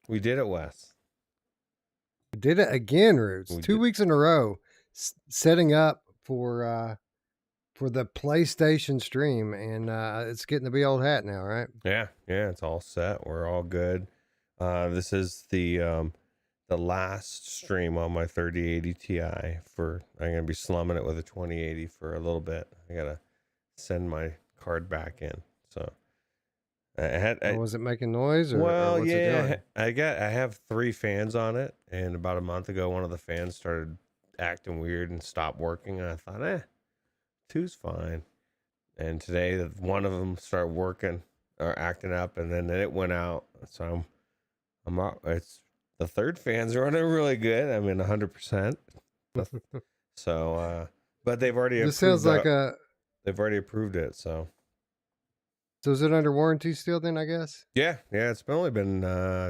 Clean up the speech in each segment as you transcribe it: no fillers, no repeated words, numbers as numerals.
We did it, Wes. We did it again, Roots. We 2 did. weeks in a row, setting up for the PlayStation stream, and it's getting to be old hat now, right? Yeah, it's all set. We're all good. This is the last stream on my 3080 Ti. I'm gonna be slumming it with a 2080 for a little bit. I gotta send my card back in. So Was it making noise, or what's it yeah, doing? I have 3 fans on it, and about a month ago, one of the fans started acting weird and stopped working, and I thought, 2's fine. And today, one of them started working or acting up, and then it went out. So I'm out. It's the third fan's running really good. I mean, 100%. So, but they've already This sounds approved like they've already approved it. So is it under warranty still? Then I guess. yeah. It's only been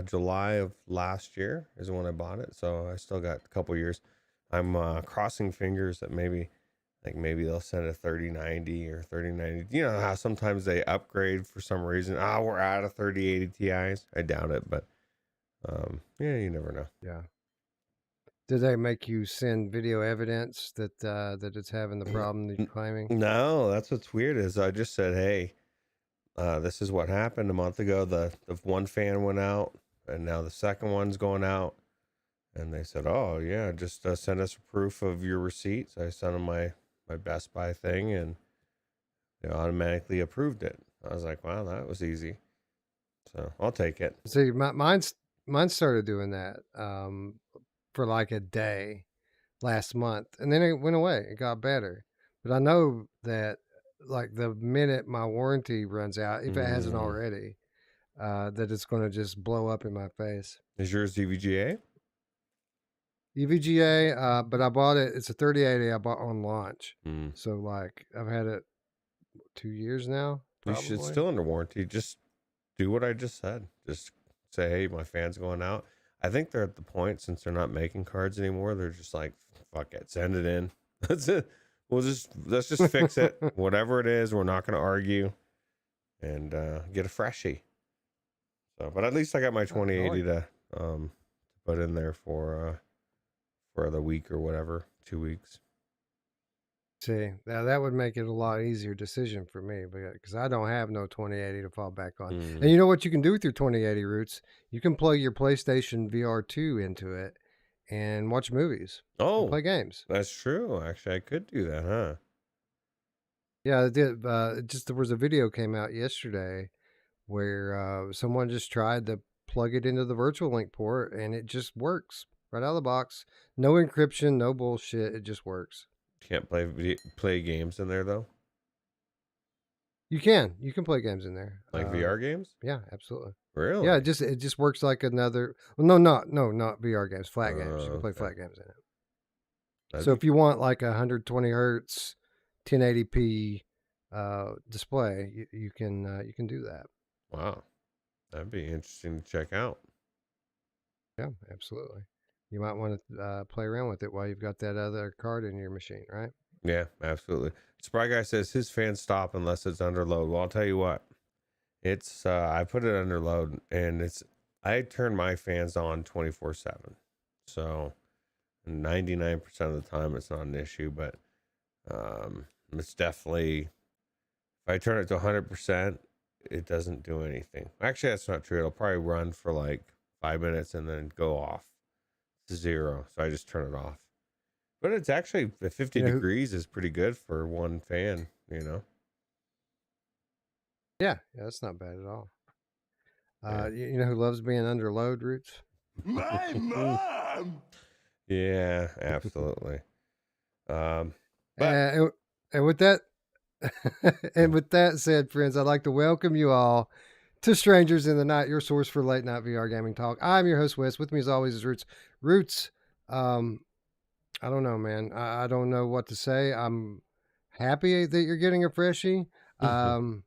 July of last year is when I bought it. So I still got a couple years. I'm crossing fingers that maybe they'll send a 3090 or 3090. You know how sometimes they upgrade for some reason. We're out of 3080 Ti's. I doubt it, but yeah, you never know. Yeah. Did they make you send video evidence that that it's having the problem that you're claiming? No, that's what's weird is I just said, hey, this is what happened a month ago. The one fan went out, and now the second one's going out. And they said, oh yeah, just send us proof of your receipts. I sent them my Best Buy thing, and they automatically approved it. I was like, wow, that was easy. So I'll take it. See, mine started doing that for like a day last month, and then it went away. It got better, but I know that like the minute my warranty runs out, if it hasn't already, that it's going to just blow up in my face. Is yours EVGA? EVGA, but I bought it. It's a 3080 I bought on launch, Mm. so like I've had it 2 years now. You should still under warranty. Just do what I just said. Just say, hey, my fan's going out. I think they're at the point, since they're not making cards anymore, they're just like, fuck it, send it in. That's it. Let's just fix it. Whatever it is, we're not going to argue, and get a freshie. So, but at least I got my 2080 to put in there for the week or whatever, 2 weeks. See, now that would make it a lot easier decision for me, because I don't have no 2080 to fall back on. And you know what you can do with your 2080, Roots? You can plug your PlayStation VR 2 into it and watch movies. Oh, play games. That's true. Actually, I could do that, huh? Yeah, it did. Just there was a video came out yesterday where someone just tried to plug it into the virtual link port, and it just works right out of the box. No encryption, no bullshit. It just works. Can't play games in there though. You can play games in there, like VR games. Yeah, absolutely. Really? Yeah, it just works like another. Well, not VR games, flat games. You can play flat games in it. So if you want like 120 hertz, 1080p display, you can do that. Wow, that'd be interesting to check out. Yeah, absolutely. You might want to play around with it while you've got that other card in your machine, right? Yeah, absolutely. Spry Guy says his fans stop unless it's under load. Well, I'll tell you what. It's I put it under load, and I turn my fans on 24/7. So 99% of the time it's not an issue, but it's definitely, if I turn it to 100%, it doesn't do anything. Actually, that's not true. It'll probably run for like 5 minutes and then go off to 0. So I just turn it off. But it's actually, 50 degrees is pretty good for one fan, Yeah, that's not bad at all. You know who loves being under load, Roots? My mom! Yeah, absolutely. And with that, and with that said, friends, I'd like to welcome you all to Strangers in the Night, your source for late night VR gaming talk. I'm your host, Wes. With me, as always, is Roots. Roots, I don't know, man. I don't know what to say. I'm happy that you're getting a freshie. I'm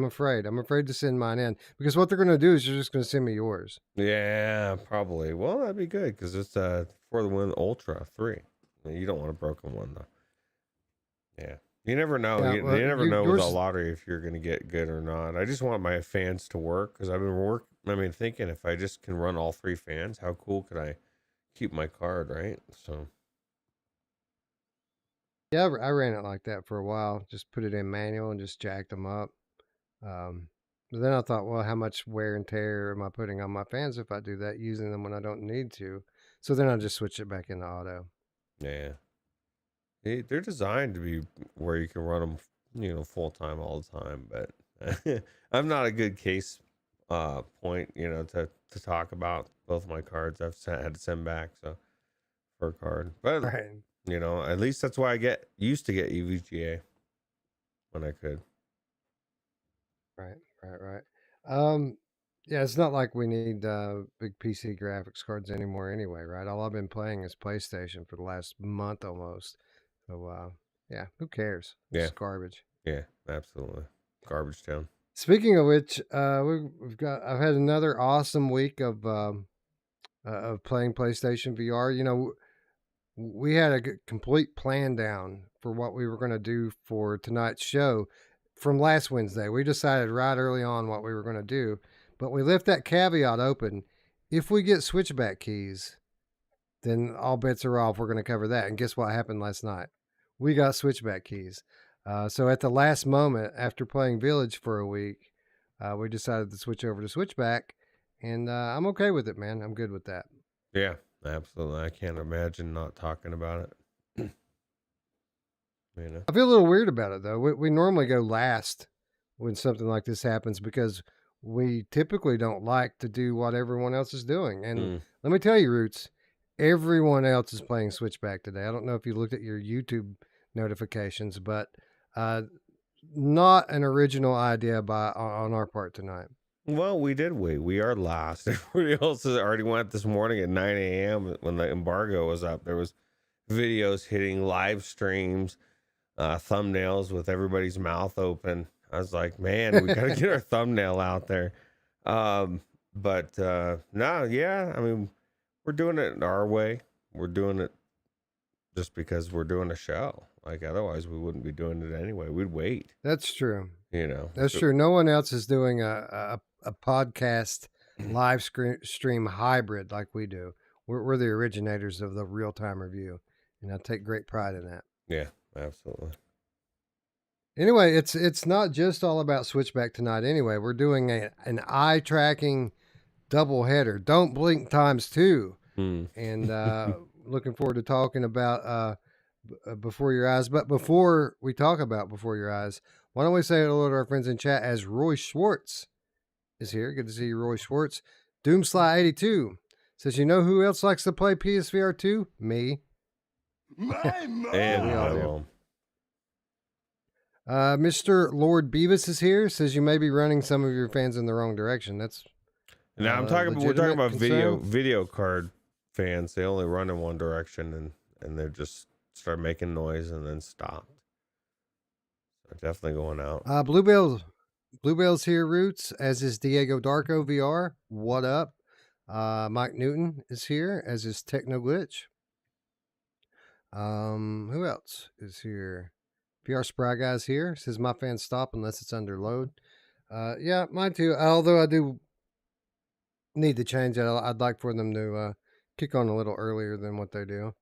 afraid to send mine in, because what they're going to do is you're just going to send me yours. Yeah, probably. Well, that'd be good, because it's for the Win Ultra 3. You don't want a broken one, though. Yeah. You never know. Yeah, you never know with a lottery if you're going to get good or not. I just want my fans to work, because I've been I mean, thinking if I just can run all 3 fans, how cool could I keep my card, right? So Yeah, I ran it like that for a while. Just put it in manual and just jacked them up. But then I thought, well, how much wear and tear am I putting on my fans if I do that, using them when I don't need to? So then I just switch it back into auto. yeah, they're designed to be where you can run them, full time all the time. But I'm not a good case point, to talk about both my cards. Had to send back for a card, but Right. at least that's why I used to get EVGA when I could. Right. Yeah, it's not like we need big PC graphics cards anymore anyway, right? All I've been playing is PlayStation for the last month almost. So, yeah, who cares? Yeah. It's garbage. Yeah, absolutely. Garbage town. Speaking of which, I've had another awesome week of playing PlayStation VR. We had a complete plan down for what we were going to do for tonight's show from last Wednesday. We decided right early on what we were going to do, but we left that caveat open. If we get switchback keys, then all bets are off. We're going to cover that. And guess what happened last night? We got switchback keys. So at the last moment, after playing Village for a week, we decided to switch over to Switchback, and I'm okay with it, man. I'm good with that. Yeah, absolutely. I can't imagine not talking about it. I feel a little weird about it, though. We normally go last when something like this happens because we typically don't like to do what everyone else is doing. And let me tell you, Roots, everyone else is playing Switchback today. I don't know if you looked at your YouTube notifications, but not an original idea on our part tonight. Well, we did wait. We are last. Everybody else has already went this morning at 9 a.m. when the embargo was up. There was videos hitting live streams, thumbnails with everybody's mouth open. I was like, man, we got to get our thumbnail out there. But no, yeah, I mean, we're doing it our way. We're doing it just because we're doing a show. Like, otherwise we wouldn't be doing it anyway. We'd wait. That's true. That's So, true. No one else is doing a podcast live stream hybrid like we do. We're the originators of the real-time review, and I take great pride in that. Yeah, absolutely. Anyway, it's not just all about Switchback tonight. Anyway, we're doing an eye tracking double header. Don't blink times 2, and looking forward to talking about Before Your Eyes. But before we talk about Before Your Eyes, why don't we say hello to our friends in chat as Roy Schwartz is here. Good to see you, Roy Schwartz. Doomsly82 says, you know who else likes to play PSVR 2? Me. My mom. And we all do. Mr. Lord Beavis is here. Says you may be running some of your fans in the wrong direction. That's now we're talking about video card fans. They only run in one direction and they just start making noise and then stop. So definitely going out. Bluebell's here, Roots, as is Diego Darko VR. What up? Mike Newton is here, as is Techno Glitch. Who else is here? VR Spry Guy's here. Says my fans stop unless it's under load. Yeah, mine too. Although I do need to change that. I'd like for them to kick on a little earlier than what they do.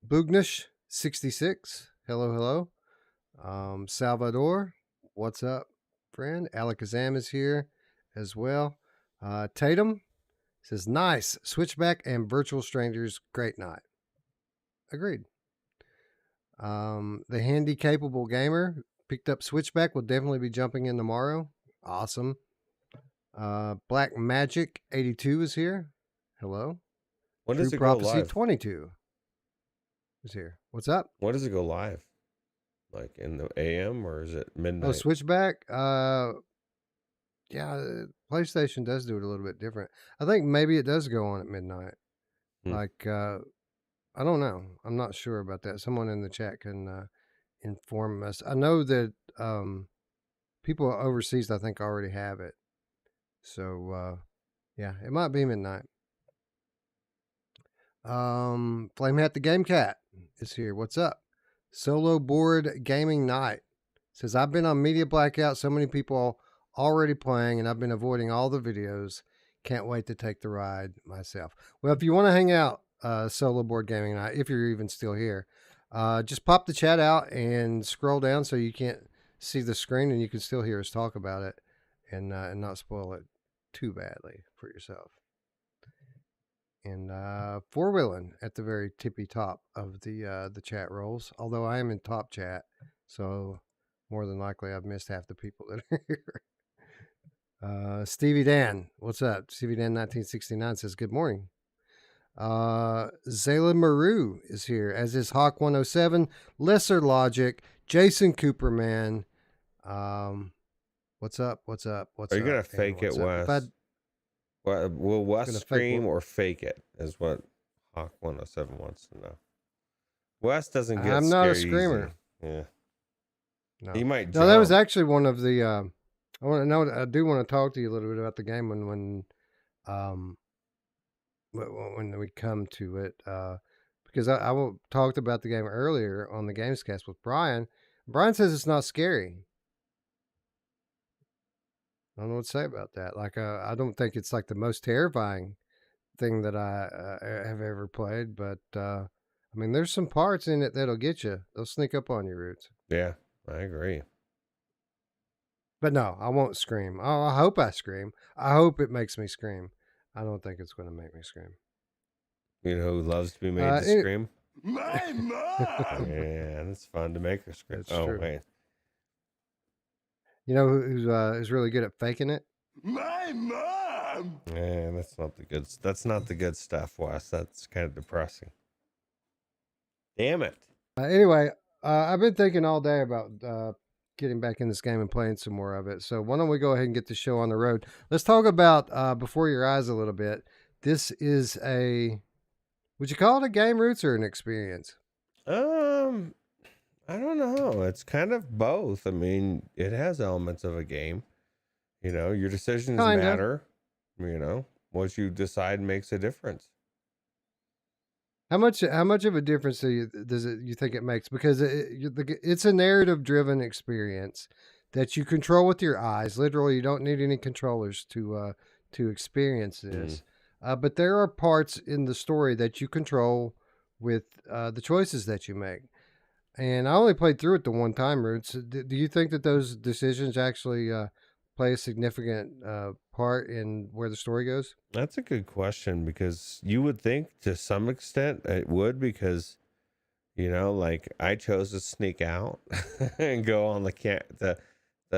Boognish 66. Hello. Salvador, what's up, friend? Alakazam is here as well. Tatum says, nice. Switchback and Virtual Strangers, great night. Agreed. The Handy Capable Gamer picked up Switchback, will definitely be jumping in tomorrow. Awesome. Black Magic 82 is here. Hello. When does True it go Prophecy live? 22 is here. What's up? When does it go live? Like in the AM or is it midnight? Oh, Switchback. Yeah, PlayStation does do it a little bit different. I think maybe it does go on at midnight. Like, I don't know. I'm not sure about that. Someone in the chat can inform us. I know that people overseas, I think, already have it. So, yeah, it might be midnight. Flamehat the Game Cat is here. What's up? Solo Board Gaming Night says, I've been on media blackout. So many people already playing, and I've been avoiding all the videos. Can't wait to take the ride myself. Well, if you want to hang out solo board gaming night, if you're even still here, just pop the chat out and scroll down so you can't see the screen, and you can still hear us talk about it and not spoil it too badly for yourself. And four-wheeling at the very tippy top of the chat rolls, although I am in top chat, so more than likely I've missed half the people that are here. Stevie Dan, what's up? Stevie Dan 1969 says, good morning. Zayla Maru is here, as is Hawk 107, Lesser Logic, Jason Cooperman. What's up? What's up? What's Are you up? gonna fake it, Wes? Will Wes scream or fake it? Is what Hawk 107 wants to know. Wes doesn't get. I'm not a screamer. Easy. Yeah. No. He might. No, that was actually one of the. I want to know. I do want to talk to you a little bit about the game when we come to it, because I talked about the game earlier on the Gamescast with Brian. Brian says it's not scary. I don't know what to say about that. Like, I don't think it's like the most terrifying thing that I have ever played, but I mean, there's some parts in it that'll get you. They'll sneak up on you, Roots. Yeah, I agree. But no, I won't scream. Oh, I hope I scream. I hope it makes me scream. I don't think it's going to make me scream. You know who loves to be made to scream? My mom! Yeah, it's fun to make her scream. That's oh, true. wait. You know who's really good at faking it? My mom! Yeah, that's not the good stuff, Wes. That's kind of depressing. Damn it. Anyway, I've been thinking all day about getting back in this game and playing some more of it. So why don't we go ahead and get the show on the road? Let's talk about Before Your Eyes a little bit. This is would you call it a game, Roots, or an experience? I don't know. It's kind of both. I mean, it has elements of a game. You know, your decisions matter. You know, what you decide makes a difference. How much of a difference does you think it makes? Because it's a narrative-driven experience that you control with your eyes. Literally, you don't need any controllers to experience this. But there are parts in the story that you control with the choices that you make. And I only played through it the one time, Roots. Do you think that those decisions actually play a significant part in where the story goes? That's a good question, because you would think to some extent it would, because, you know, like I chose to sneak out and go on the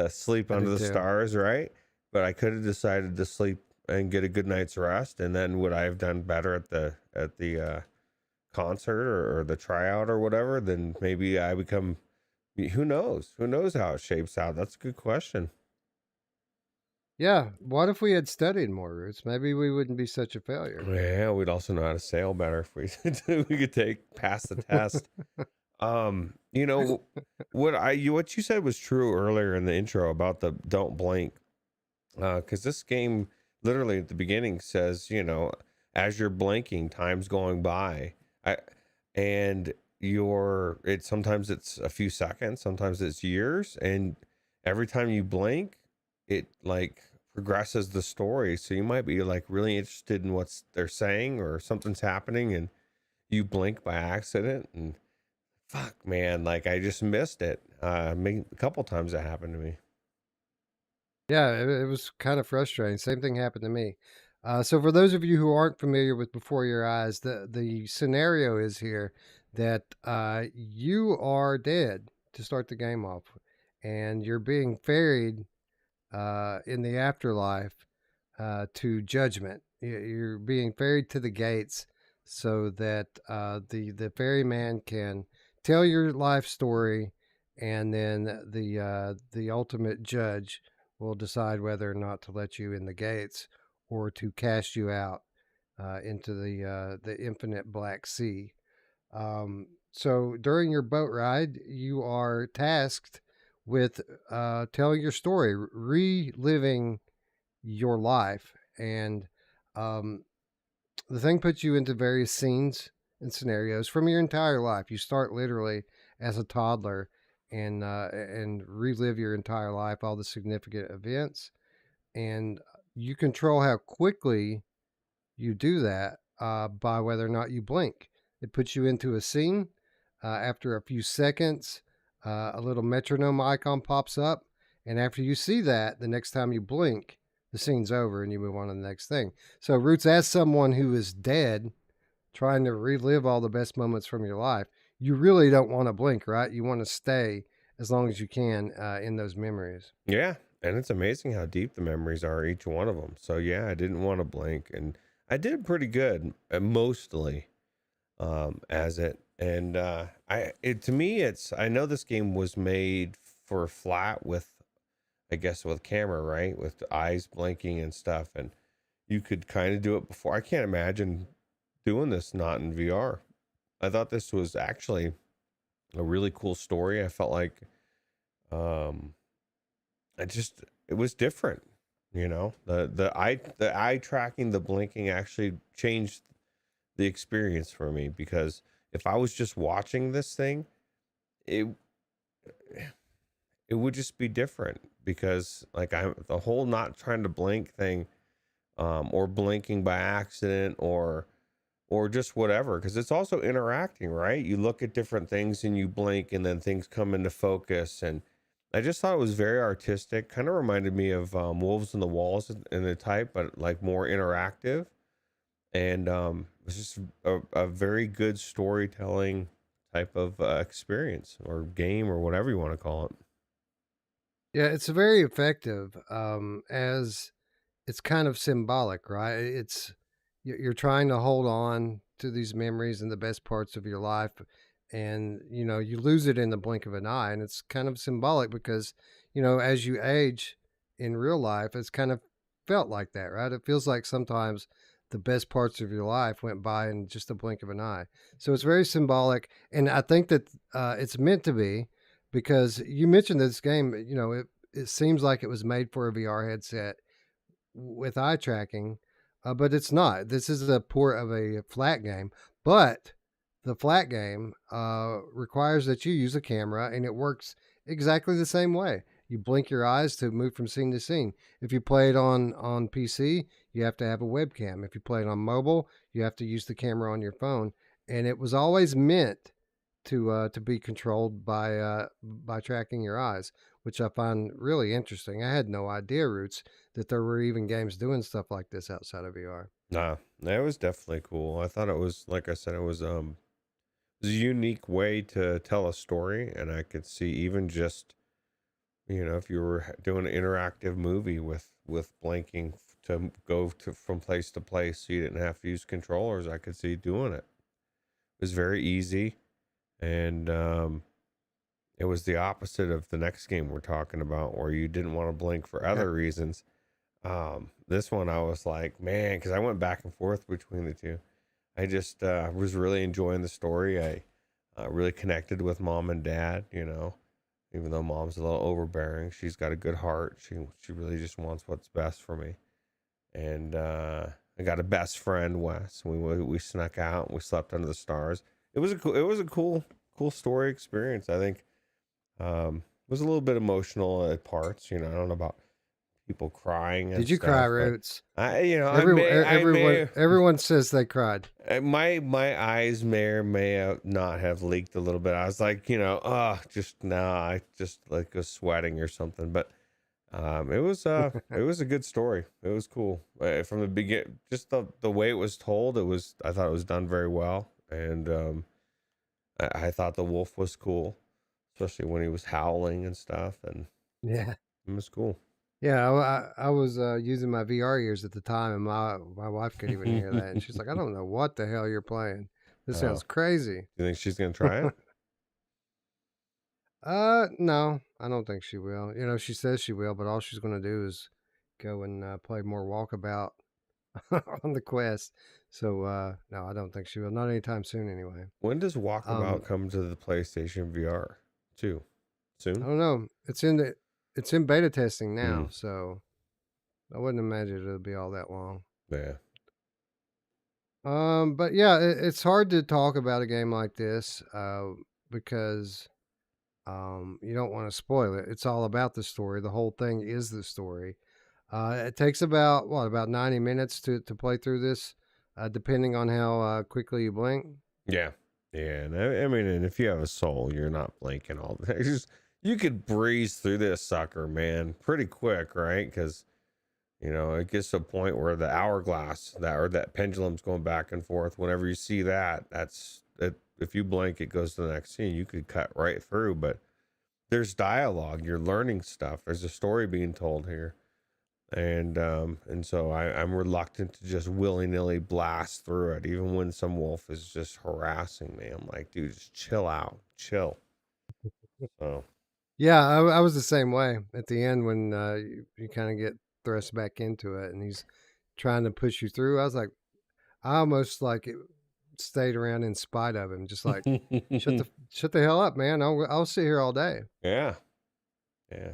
sleep under the stars, right? But I could have decided to sleep and get a good night's rest, and then would I have done better at the concert or the tryout or whatever? Then maybe I become. Who knows how it shapes out? That's a good question. Yeah. What if we had studied more, Roots? Maybe we wouldn't be such a failure. Yeah, we'd also know how to sail better if we could pass the test. You know, what you said was true earlier in the intro about the don't blink. Because this game literally at the beginning says, you know, as you're blinking, time's going by. Sometimes it's a few seconds, sometimes it's years, and every time you blink, it like progresses the story. So you might be like really interested in what they're saying, or something's happening and you blink by accident, and fuck, man, like I just missed it. I mean, a couple times that happened to me. Yeah, it was kind of frustrating. Same thing happened to me. So for those of you who aren't familiar with Before Your Eyes, the scenario is here that you are dead to start the game off, and you're being ferried in the afterlife to judgment. You're being ferried to the gates so that the ferryman can tell your life story, and then the ultimate judge will decide whether or not to let you in the gates or to cast you out into the infinite black sea. So during your boat ride, you are tasked with telling your story, reliving your life. And the thing puts you into various scenes and scenarios from your entire life. You start literally as a toddler, and relive your entire life, all the significant events, and you control how quickly you do that by whether or not you blink. It puts you into a scene. After a few seconds, a little metronome icon pops up, and after you see that, the next time you blink, the scene's over and you move on to the next thing. So, Roots, as someone who is dead, trying to relive all the best moments from your life, you really don't want to blink, right? You want to stay as long as you can in those memories. Yeah, and it's amazing how deep the memories are, each one of them. So yeah, I didn't want to blink, and I did pretty good, mostly, as it. And to me, I know this game was made for flat with, I guess, with camera, right, with eyes blinking and stuff, and you could kind of do it before. I can't imagine doing this not in VR. I thought this was actually a really cool story. I felt like, um, it was different, the eye tracking, the blinking actually changed the experience for me, because if I was just watching this thing, it would just be different, because like the whole not trying to blink thing, or blinking by accident, or just whatever, because it's also interacting, right? You look at different things and you blink, and then things come into focus, and I just thought it was very artistic. Kind of reminded me of Wolves in the Walls in the type, but like more interactive. And it was just a very good storytelling type of experience or game or whatever you want to call it. Yeah, it's very effective as it's kind of symbolic, right? You're trying to hold on to these memories and the best parts of your life, and you lose it in the blink of an eye, and it's kind of symbolic because as you age in real life, it's kind of felt like that, right? It feels like sometimes the best parts of your life went by in just a blink of an eye. So it's very symbolic, and I think that it's meant to be, because you mentioned this game. It seems like it was made for a VR headset with eye tracking, but it's not. This is a port of a flat game, but the flat game requires that you use a camera, and it works exactly the same way. You blink your eyes to move from scene to scene. If you play it on PC, you have to have a webcam. If you play it on mobile, you have to use the camera on your phone. And it was always meant to be controlled by tracking your eyes, which I find really interesting. I had no idea, Roots, that there were even games doing stuff like this outside of VR. Nah, that was definitely cool. I thought it was, like I said, it was a unique way to tell a story, and I could see even just, if you were doing an interactive movie with blinking to go from place to place, so you didn't have to use controllers, I could see doing it. It was very easy, and it was the opposite of the next game we're talking about, where you didn't want to blink for other reasons. This one I was like, man, because I went back and forth between the two. I just was really enjoying the story. I really connected with mom and dad, even though mom's a little overbearing. She's got a good heart. She really just wants what's best for me. And I got a best friend, Wes. We snuck out and we slept under the stars. It was a cool story experience. I think it was a little bit emotional at parts. I don't know about people crying and Did you stuff, cry, but Roots? I Everyone says they cried. my eyes may or may not have leaked a little bit. I was like, I just like was sweating or something. But it was a good story. It was cool from the beginning. Just the way it was told, I thought it was done very well, and I thought the wolf was cool, especially when he was howling and stuff, and Yeah. it was cool. Yeah, I was using my VR ears at the time, and my wife could even hear that, and she's like, "I don't know what the hell you're playing. This Oh, sounds crazy." you think she's gonna try it? No, I don't think she will. She says she will, but all she's going to do is go and play more Walkabout on the Quest. So no, I don't think she will. Not anytime soon, anyway. When does Walkabout Um, come to the PlayStation VR too? I Soon? don't know. It's in beta testing Hmm. now, so I wouldn't imagine it'll be all that long. Yeah. But yeah, it's hard to talk about a game like this because You don't want to spoil it. It's all about the story. The whole thing is the story. It takes about 90 minutes to play through this, depending on how quickly you blink. Yeah. Yeah. And I mean, and if you have a soul, you're not blinking all the time. You could breeze through this sucker, man, pretty quick, right? Because, it gets to a point where the hourglass that pendulum's going back and forth. Whenever you see that, that's it. If you blink, it goes to the next scene. You could cut right through, but there's dialogue. You're learning stuff. There's a story being told here. And so I'm reluctant to just willy-nilly blast through it, even when some wolf is just harassing me. I'm like, dude, just chill out, chill. So Yeah, I was the same way at the end when you kind of get thrust back into it, and he's trying to push you through. I was like, I almost like it stayed around in spite of him, just like shut the hell up, man. I'll sit here all day. yeah, yeah.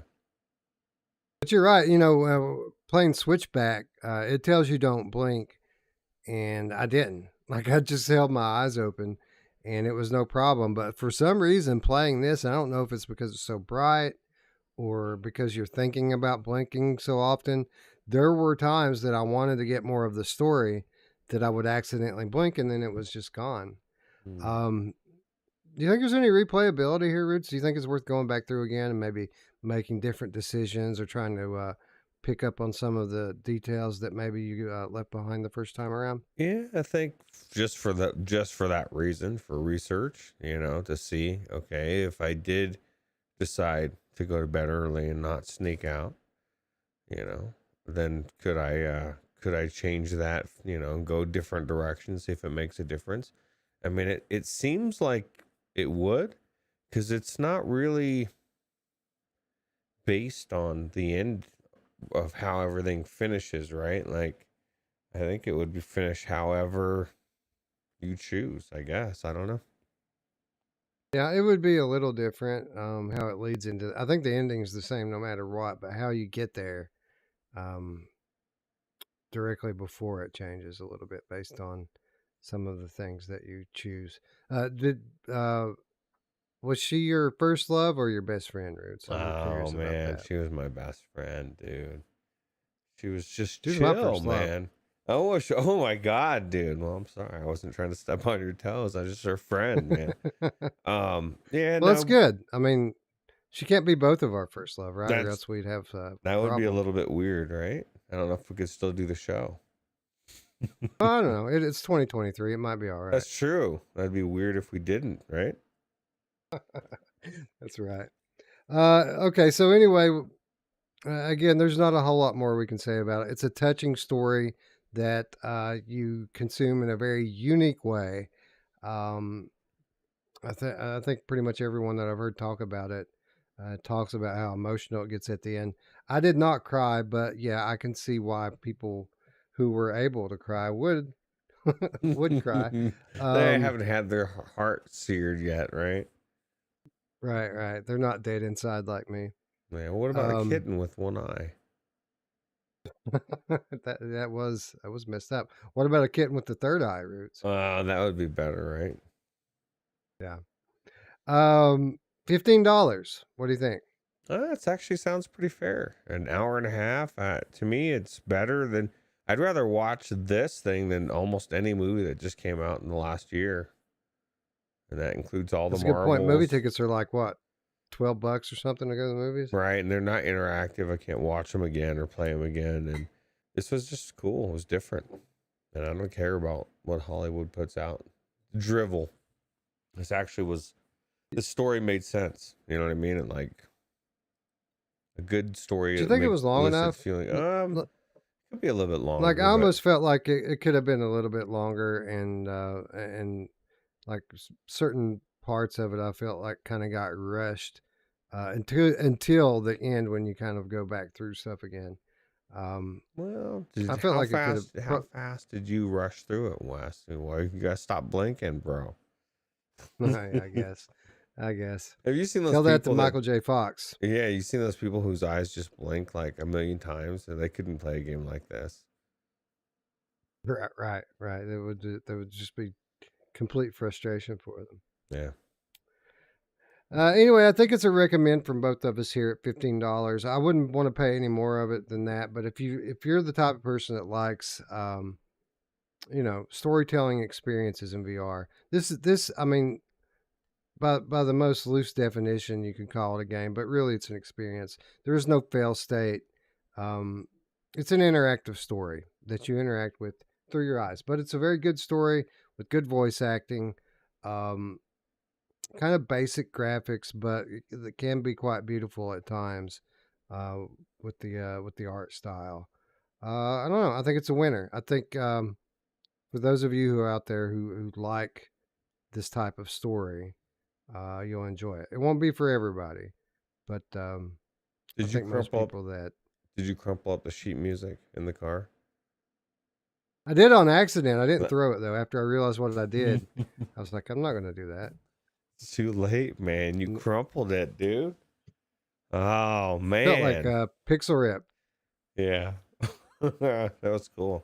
But you're right. Playing Switchback, it tells you don't blink, and I didn't. Like I just held my eyes open, and it was no problem. But for some reason, playing this, I don't know if it's because it's so bright or because you're thinking about blinking so often. There were times that I wanted to get more of the story that I would accidentally blink, and then it was just gone. Mm. Do you think there's any replayability here, Roots? Do you think it's worth going back through again and maybe making different decisions or trying to pick up on some of the details that maybe you left behind the first time around? Yeah, I think just for that reason, for research, to see, okay, if I did decide to go to bed early and not sneak out, then could I change that, and go different directions, see if it makes a difference. I mean, it seems like it would, because it's not really based on the end of how everything finishes, right? Like, I think it would be finished however you choose, I guess. I don't know. Yeah, it would be a little different how it leads into. I think the ending is the same no matter what, but how you get there um, directly before it changes a little bit based on some of the things that you choose. Did Was she your first love or your best friend, Roots? I'm Oh curious about man, that. she was my best friend, dude. She was just She was my chill, first love. man. Oh my God, dude. Well, I'm sorry. I wasn't trying to step on your toes. I was just her friend, man. Yeah, Well, that's no, good. I mean, she can't be both of our first love, right? Or that's else we'd have that would be a problems. little bit weird, right? I don't know if we could still do the show. Well, I don't know. It's 2023. It might be all right. That's true. That'd be weird if we didn't, right? That's right. Okay, so anyway, again, there's not a whole lot more we can say about it. It's a touching story that you consume in a very unique way. Um, I think pretty much everyone that I've heard talk about it talks about how emotional it gets at the end. I did not cry, but yeah, I can see why people who were able to cry would cry. They Um, haven't had their heart seared yet, right? right. They're not dead inside like me. Man, what about a Um, kitten with one eye? that was messed up. What about a kitten with the third eye, Roots? That would be better, right? Yeah. $15. What do you think? That actually sounds pretty fair. An hour and a half. To me, it's better than. I'd rather watch this thing than almost any movie that just came out in the last year, and that includes all the That's a good point. Movie Marvels, tickets are like what, $12 or something to go to the movies? right? And they're not interactive. I can't watch them again or play them again. And this was just cool. It was different, and I don't care about what Hollywood puts out. Drivel. This actually was. The story made sense. You know what I mean? And like a good story, Do you it think it was long elicits enough? feeling. L- Could be a little bit Like I longer, but almost felt like it could have been a little bit longer, and like certain parts of it, I felt like kind of got rushed until the end when you kind of go back through stuff again. Um, well, I felt like it could have. how fast did you rush through it, Wes? Well, you gotta stop blinking, bro. I guess. I guess. Have you seen those Tell that to people that? Michael J. Fox. Yeah, you seen those people whose eyes just blink like a million times and they couldn't play a game like this. Right. There would just be complete frustration for them. Yeah. Anyway, I think it's a recommend from both of us here at $15. I wouldn't want to pay any more of it than that, but if you're the type of person that likes storytelling experiences in VR, this I mean, by the most loose definition, you can call it a game, but really it's an experience. There is no fail state. Um, it's an interactive story that you interact with through your eyes, but it's a very good story with good voice acting. Um, Kind of basic graphics, but it can be quite beautiful at times uh, with the art style. I don't know. I think it's a winner. I think for those of you who are out there who like this type of story, you'll enjoy it. It won't be for everybody, but I Did you think most crumple up? people that Did you crumple up the sheet music in the car? I did on accident. I didn't throw it though. After I realized what I did, I was like, I'm not going to do that. It's too late, man. You crumpled it, dude. Oh Felt like man. a pixel rip. Yeah. That was cool.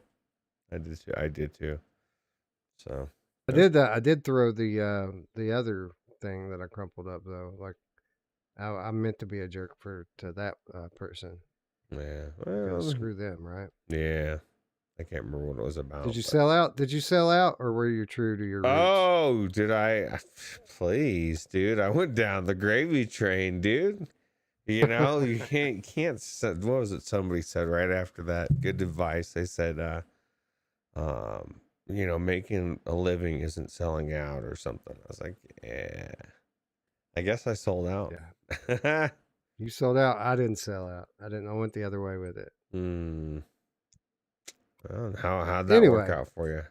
I did too. I did too. So I did throw the other thing that I crumpled up though. Like I meant to be a jerk to that person. yeah. Because Well, screw them, right? yeah. I can't remember what it was about. Did you But... sell out? Did you sell out, or were you true to your roots? Oh, did I? Please, dude. I went down the gravy train, dude. You know, you can't. What was it? Somebody said right after that. Good advice. They said, making a living isn't selling out or something. I was like, yeah. I guess I sold out. Yeah, you sold out. I didn't sell out. I didn't. I went the other way with it. Well, how'd that work Anyway, out for you?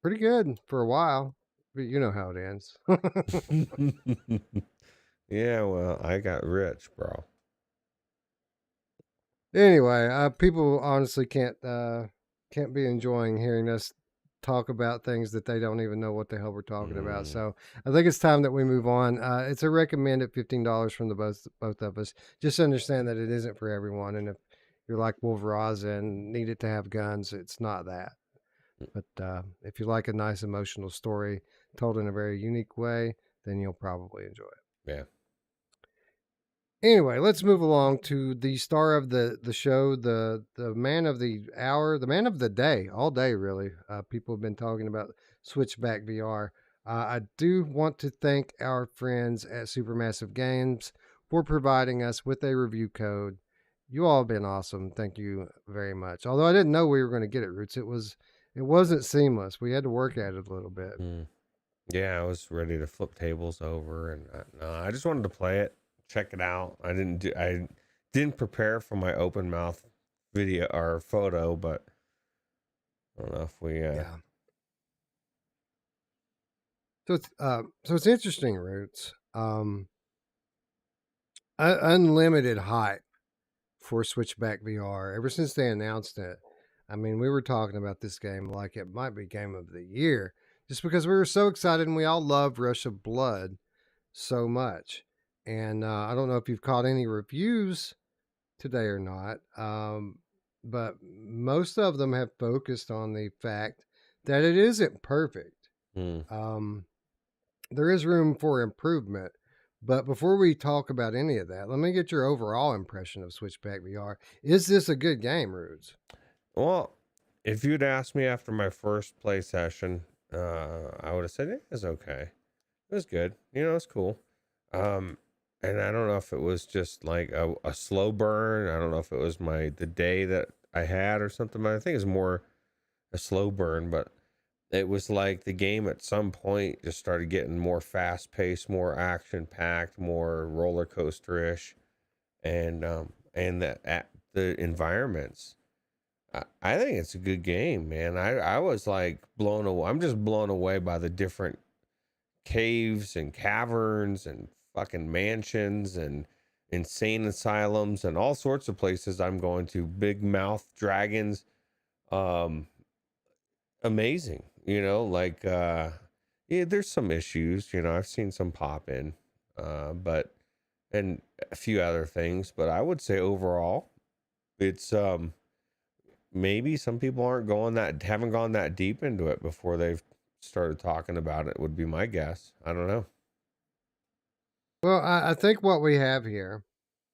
pretty good for a while, but you know how it ends. Yeah, well, I got rich, bro. Anyway, people honestly can't be enjoying hearing us talk about things that they don't even know what the hell we're talking about. So I think it's time that we move on. It's a recommend at $15 from the both of us. Just understand that it isn't for everyone, and if you're like Wolveraz and need it to have guns, it's not that. But if you like a nice emotional story told in a very unique way, then you'll probably enjoy it. Yeah. Anyway, let's move along to the star of the show, the man of the hour, the man of the day, all day really. People have been talking about Switchback VR. I do want to thank our friends at Supermassive Games for providing us with a review code. You all have been awesome. Thank you very much. Although I didn't know we were going to get it, Roots. It wasn't seamless. We had to work at it a little bit. Yeah, I was ready to flip tables over, and no, I just wanted to play it, check it out. I didn't prepare for my open mouth video or photo, but I don't know if we. Yeah. So it's interesting, Roots. Unlimited hype for Switchback VR ever since they announced it. I mean, we were talking about this game like it might be game of the year, just because we were so excited and we all love Rush of Blood so much. And I don't know if you've caught any reviews today or not, but most of them have focused on the fact that it isn't perfect. There is room for improvement. But before we talk about any of that, let me get your overall impression of Switchback VR. Is this a good game, Rudes? Well, if you'd asked me after my first play session, I would have said it was okay. It was good. You know, it's cool. And I don't know if it was just like a slow burn. I don't know if it was the day that I had or something. But I think it's more a slow burn. But it was like the game at some point just started getting more fast paced, more action packed, more roller coaster ish, and the environments. I think it's a good game, man. I was like blown away. I'm just blown away by the different caves and caverns and fucking mansions and insane asylums and all sorts of places I'm going to. Big mouth dragons. Amazing. Yeah, there's some issues, I've seen some pop in, but and a few other things, but I would say overall it's maybe some people haven't gone that deep into it before they've started talking about it, would be my guess. I don't know. Well, I think what we have here,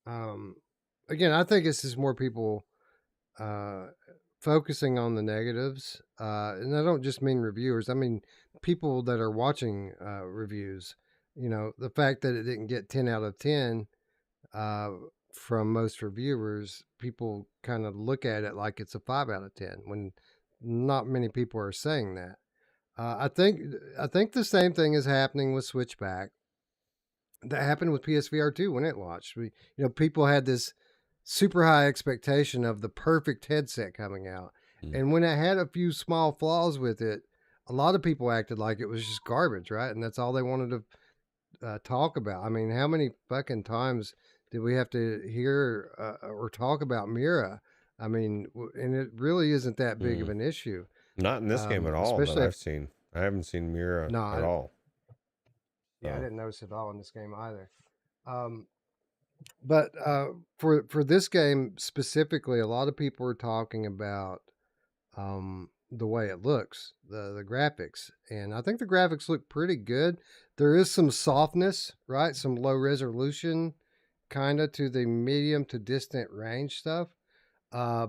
again, I think it's just more people uh, focusing on the negatives. And I don't just mean reviewers, I mean people that are watching reviews. The fact that it didn't get 10 out of 10 uh, from most reviewers, people kind of look at it like it's a 5 out of 10 when not many people are saying that. I think the same thing is happening with Switchback. That happened with PSVR 2 when it launched. People had this super high expectation of the perfect headset coming out. Mm. And when it had a few small flaws with it, a lot of people acted like it was just garbage, right? And that's all they wanted to talk about. I mean, how many fucking times did we have to hear or talk about Mira? I mean, and it really isn't that big of Mm. an issue, Not in this game at all that especially. I've seen. I haven't seen Mira at No, all. yeah, I So didn't notice it at all in this game either. Um, but for this game specifically, a lot of people are talking about the way it looks, the graphics, and I think the graphics look pretty good. There is some softness, right? Some low resolution, kind of to the medium to distant range stuff. Uh,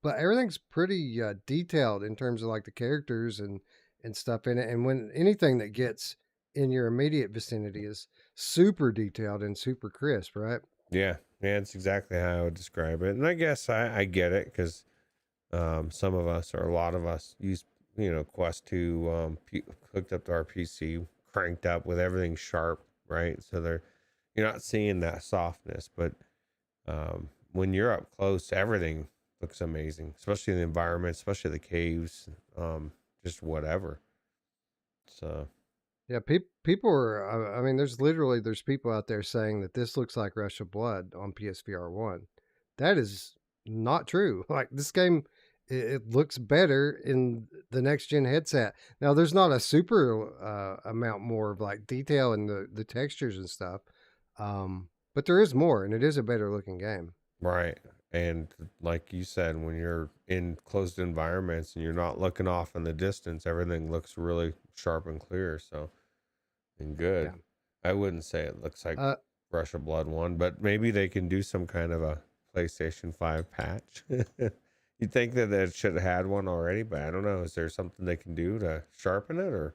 but everything's pretty detailed in terms of like the characters and stuff in it. And when anything that gets in your immediate vicinity is super detailed and super crisp, right? yeah, it's exactly how I would describe it. And I guess I get it because some of us or a lot of us use Quest 2 hooked up to our PC, cranked up with everything sharp, right? So you're not seeing that softness, but when you're up close, everything looks amazing, especially the environment, especially the caves, just whatever. So Yeah, people are. I mean, there's people out there saying that this looks like Rush of Blood on PSVR 1. That is not true. Like this game, it looks better in the next gen headset. Now, there's not a super amount more of like detail in the textures and stuff, but there is more, and it is a better looking game. right. And like you said, when you're in closed environments and you're not looking off in the distance, everything looks really sharp and clear. So, and good. Yeah. I wouldn't say it looks like Uh, Rush of Blood 1, but maybe they can do some kind of a PlayStation 5 patch. You'd think that it should have had one already, but I don't know. Is there something they can do to sharpen it or?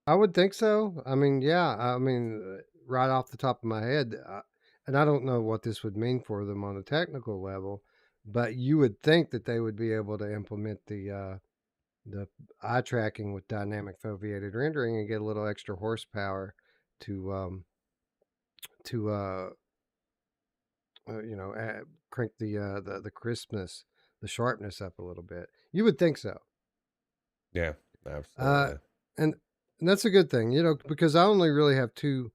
I would think so. I mean, yeah. I mean, right off the top of my head, and I don't know what this would mean for them on a technical level, but you would think that they would be able to implement the eye tracking with dynamic foveated rendering and get a little extra horsepower to to crank the crispness, the sharpness up a little bit. You would think so. Yeah, Uh, absolutely. and and that's a good thing, because I only really have two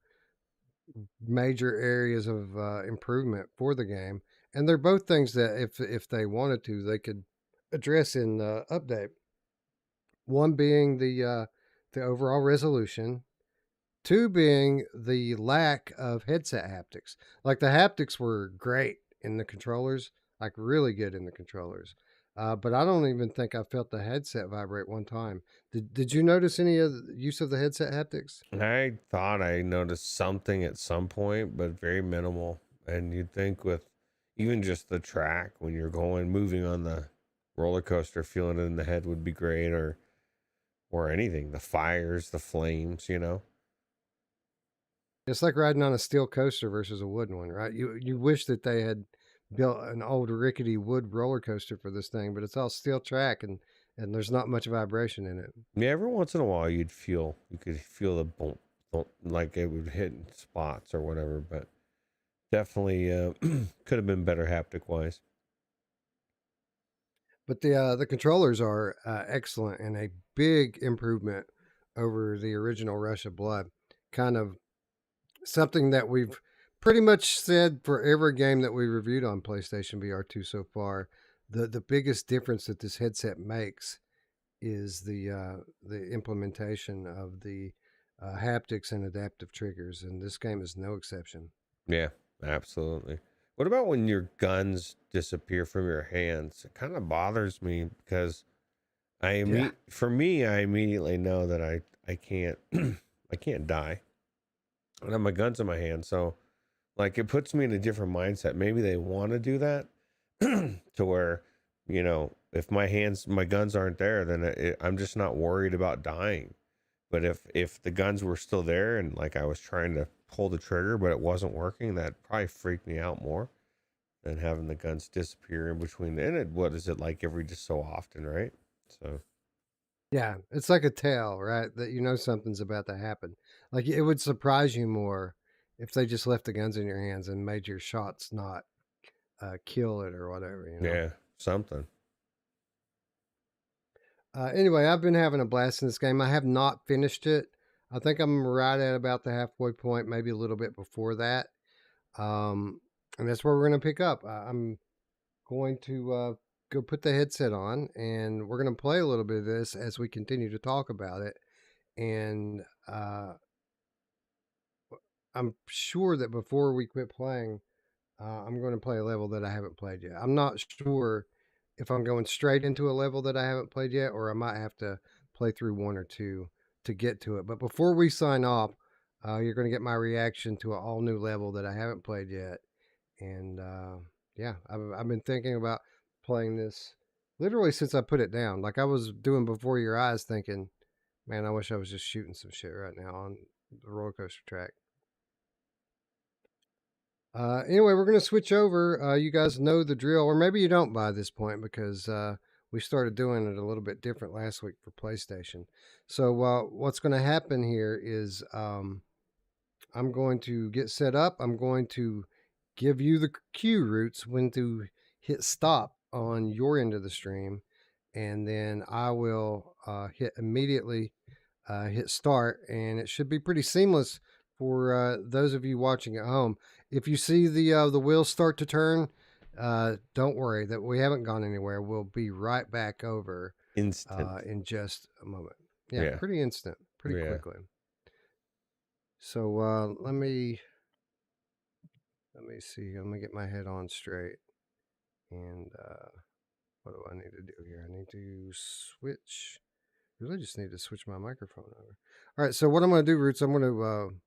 major areas of improvement for the game, and they're both things that if they wanted to, they could address in the update. One being the overall resolution, two being the lack of headset haptics. Like the haptics were great in the controllers, like really good in the controllers. But I don't even think I felt the headset vibrate one time. Did you notice any of the use of the headset haptics? I thought I noticed something at some point, but very minimal. And you'd think with even just the track when you're moving on the roller coaster, feeling it in the head would be great, or anything. The fires, the flames. It's like riding on a steel coaster versus a wooden one, right? You wish that they had built an old rickety wood roller coaster for this thing, but it's all steel track and there's not much vibration in it. Yeah, every once in a while you could feel the bump, bump like it would hit in spots or whatever, but definitely could have been better haptic wise. But the controllers are excellent and a big improvement over the original Rush of Blood. Kind of something that we've pretty much said for every game that we reviewed on PlayStation VR 2 so far. The biggest difference that this headset makes is the implementation of the haptics and adaptive triggers, and this game is no exception. Yeah, absolutely. What about when your guns disappear from your hands? It kind of bothers me because Yeah, for me, I immediately know that I can't I can't die. I have my guns in my hand, so like it puts me in a different mindset. Maybe they want to do that to where, you know, if my guns aren't there, then I'm just not worried about dying. But if the guns were still there and like I was trying to pull the trigger but it wasn't working, that probably freaked me out more than having the guns disappear in between. And what is it like every just so often, right? So Yeah, it's like a tale, right? That you know something's about to happen. Like it would surprise you more if they just left the guns in your hands and made your shots not kill it or whatever, you know. yeah, something. Anyway, I've been having a blast in this game. I have not finished it. I think I'm right at about the halfway point, maybe a little bit before that. And that's where we're going to pick up. I'm going to go put the headset on and we're going to play a little bit of this as we continue to talk about it. And I'm sure that before we quit playing, I'm going to play a level that I haven't played yet. I'm not sure if I'm going straight into a level that I haven't played yet, or I might have to play through one or two to get to it. But before we sign off, you're going to get my reaction to an all new level that I haven't played yet. And yeah, I've been thinking about playing this literally since I put it down. Like I was doing before your eyes, thinking, man, I wish I was just shooting some shit right now on the roller coaster track. Anyway, we're going to switch over. You guys know the drill, or maybe you don't by this point because we started doing it a little bit different last week for PlayStation. So, what's going to happen here is I'm going to get set up. I'm going to give you the cue routes when to hit stop on your end of the stream, and then I will hit immediately hit start, and it should be pretty seamless for those of you watching at home. If you see the wheels start to turn, don't worry that we haven't gone anywhere. We'll be right back over Instant. in just a moment. Yeah, Yeah. pretty instant, pretty Yeah. quickly. So let me see. Let me get my head on straight. And what do I need to do here? I need to switch. Really just need to switch my microphone over. All right, so what I'm going to do, Roots, I'm going to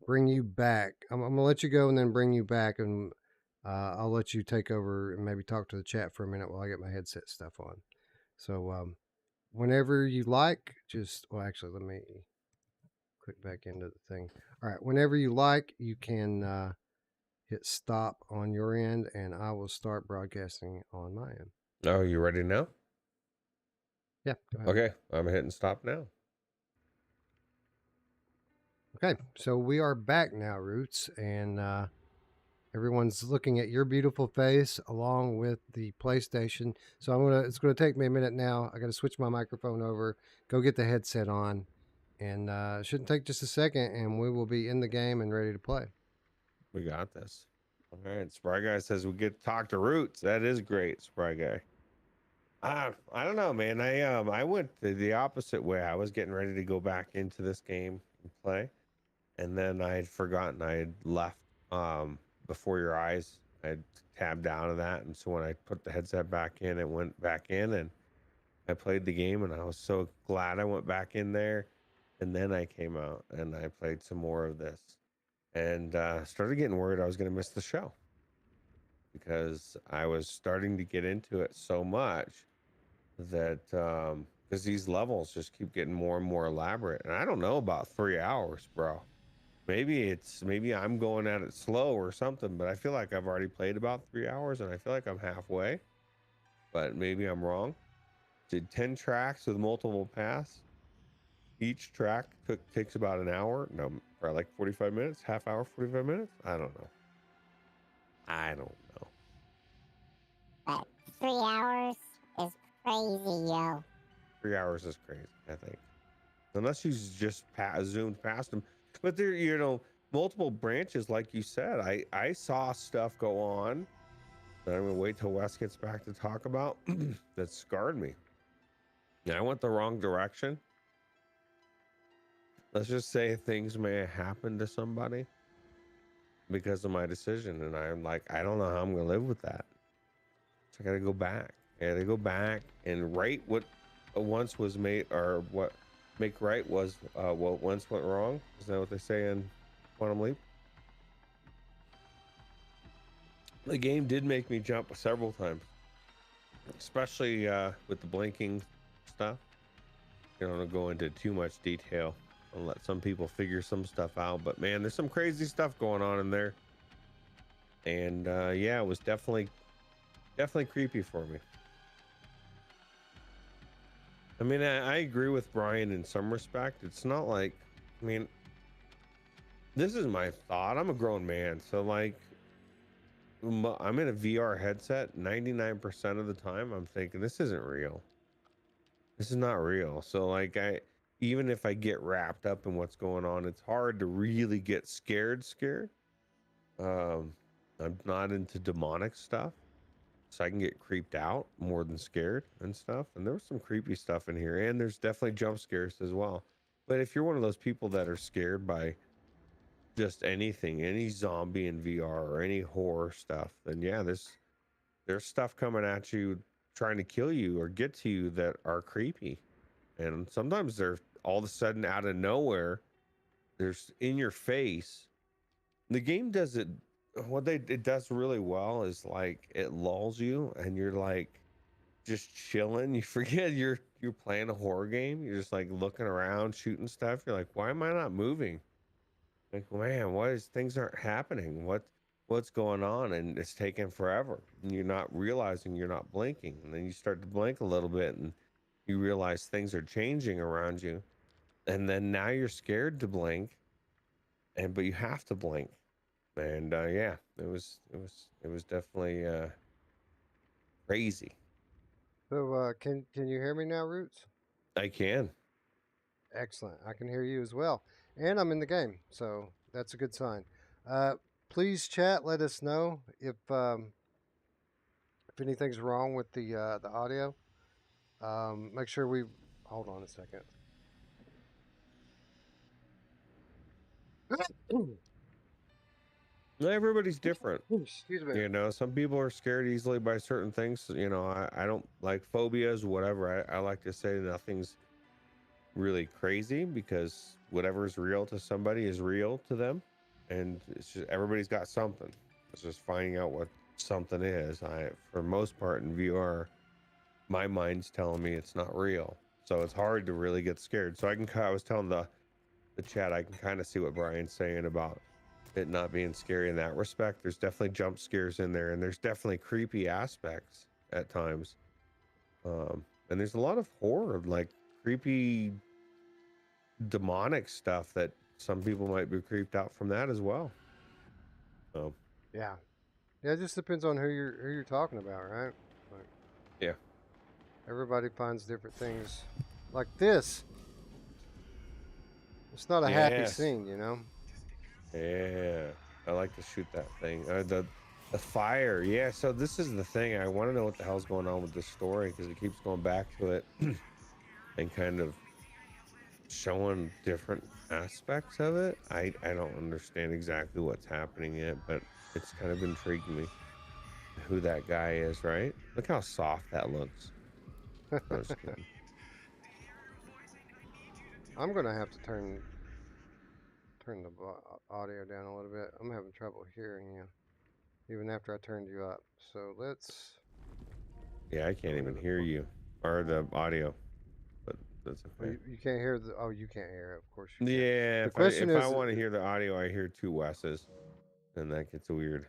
bring you back. I'm going to let you go and then bring you back, and I'll let you take over and maybe talk to the chat for a minute while I get my headset stuff on. So whenever you like, well, actually, let me click back into the thing. All right, whenever you like, you can hit stop on your end, and I will start broadcasting on my end. Oh, you ready now? Yeah, go ahead. Okay, I'm hitting stop now. Okay, so we are back now, Roots, and everyone's looking at your beautiful face along with the PlayStation. So it's gonna take me a minute now. I got to switch my microphone over, go get the headset on, and it shouldn't take just a second, and we will be in the game and ready to play. We got this. All right, Spry Guy says we get to talk to Roots. That is great, Spry Guy. I don't know, man. I went the opposite way. I was getting ready to go back into this game and play, and then I had forgotten I had left before your eyes. I had tabbed out of that, and so when I put the headset back in, it went back in, and I played the game, and I was so glad I went back in there. And then I came out and I played some more of this, and started getting worried I was going to miss the show because I was starting to get into it so much that because these levels just keep getting more and more elaborate, and I don't know about 3 hours, bro. Maybe I'm going at it slow or something, but I feel like I've already played about 3 hours, and I feel like I'm halfway, but maybe I'm wrong. Did 10 tracks with multiple paths. Each track takes about an hour. No, probably like 45 minutes, half hour, 45 minutes. I don't know. But 3 hours is crazy, yo. 3 hours is crazy, I think. Unless you just zoomed past them. But there, multiple branches, like you said. I saw stuff go on that I'm going to wait till Wes gets back to talk about that scarred me. Yeah, I went the wrong direction. Let's just say things may have happened to somebody because of my decision, and I'm like, I don't know how I'm gonna live with that. So I gotta go back. I gotta go back and right what once was made, or what make right was what once went wrong. Is that what they say in Quantum Leap. The game did make me jump several times, especially with the blinking stuff. You don't go into too much detail. I'll let some people figure some stuff out, but man, there's some crazy stuff going on in there. And yeah, it was definitely creepy for me. I mean, I agree with Brian in some respect. It's not like, I mean, this is my thought. I'm a grown man, so like, I'm in a VR headset 99% of the time. I'm thinking this isn't real. This is not real. So like, even if I get wrapped up in what's going on, it's hard to really get scared. I'm not into demonic stuff, so I can get creeped out more than scared and stuff. And there was some creepy stuff in here, and there's definitely jump scares as well. But if you're one of those people that are scared by just anything, any zombie in VR or any horror stuff, then yeah, there's stuff coming at you trying to kill you or get to you that are creepy. And sometimes they're all of a sudden out of nowhere, there's in your face. The game does it, it does really well is like it lulls you and you're like just chilling. You forget you're playing a horror game. You're just like looking around, shooting stuff. You're like, why am I not moving? Like, man, things aren't happening? What's going on? And it's taking forever. And you're not realizing you're not blinking. And then you start to blink a little bit and you realize things are changing around you. And then now you're scared to blink. But you have to blink. And yeah, it was definitely crazy. So can you hear me now, Roots? I can. Excellent. I can hear you as well. And I'm in the game, so that's a good sign. Please chat, let us know if anything's wrong with the audio. Make sure we hold on a second. Everybody's different. Excuse me. You know, some people are scared easily by certain things. You know, I don't like phobias, whatever. I like to say nothing's really crazy because whatever's real to somebody is real to them. And it's just everybody's got something. It's just finding out what something is. For most part in VR, my mind's telling me it's not real. So it's hard to really get scared. So I was telling the chat, I can kind of see what Brian's saying about it not being scary in that respect. There's definitely jump scares in there, and there's definitely creepy aspects at times. And there's a lot of horror, like creepy demonic stuff that some people might be creeped out from that as well. So yeah, it just depends on who you're talking about, right? Like, yeah, everybody finds different things. Like this, it's not a happy scene, you know. Yeah, I like to shoot that thing. The fire. Yeah, so this is the thing. I want to know what the hell's going on with this story because it keeps going back to it and kind of showing different aspects of it. I don't understand exactly what's happening yet, but it's kind of intrigued me who that guy is, right? Look how soft that looks. No, just kidding. I'm gonna have to turn the audio down a little bit. I'm having trouble hearing you, even after I turned you up. So let's. Yeah, I can't even hear you or the audio, but that's okay. You can't hear the. Oh, you can't hear it. Of course. You can't. Yeah, The if question I is, want to hear the audio, I hear two Wes's, and that gets weird.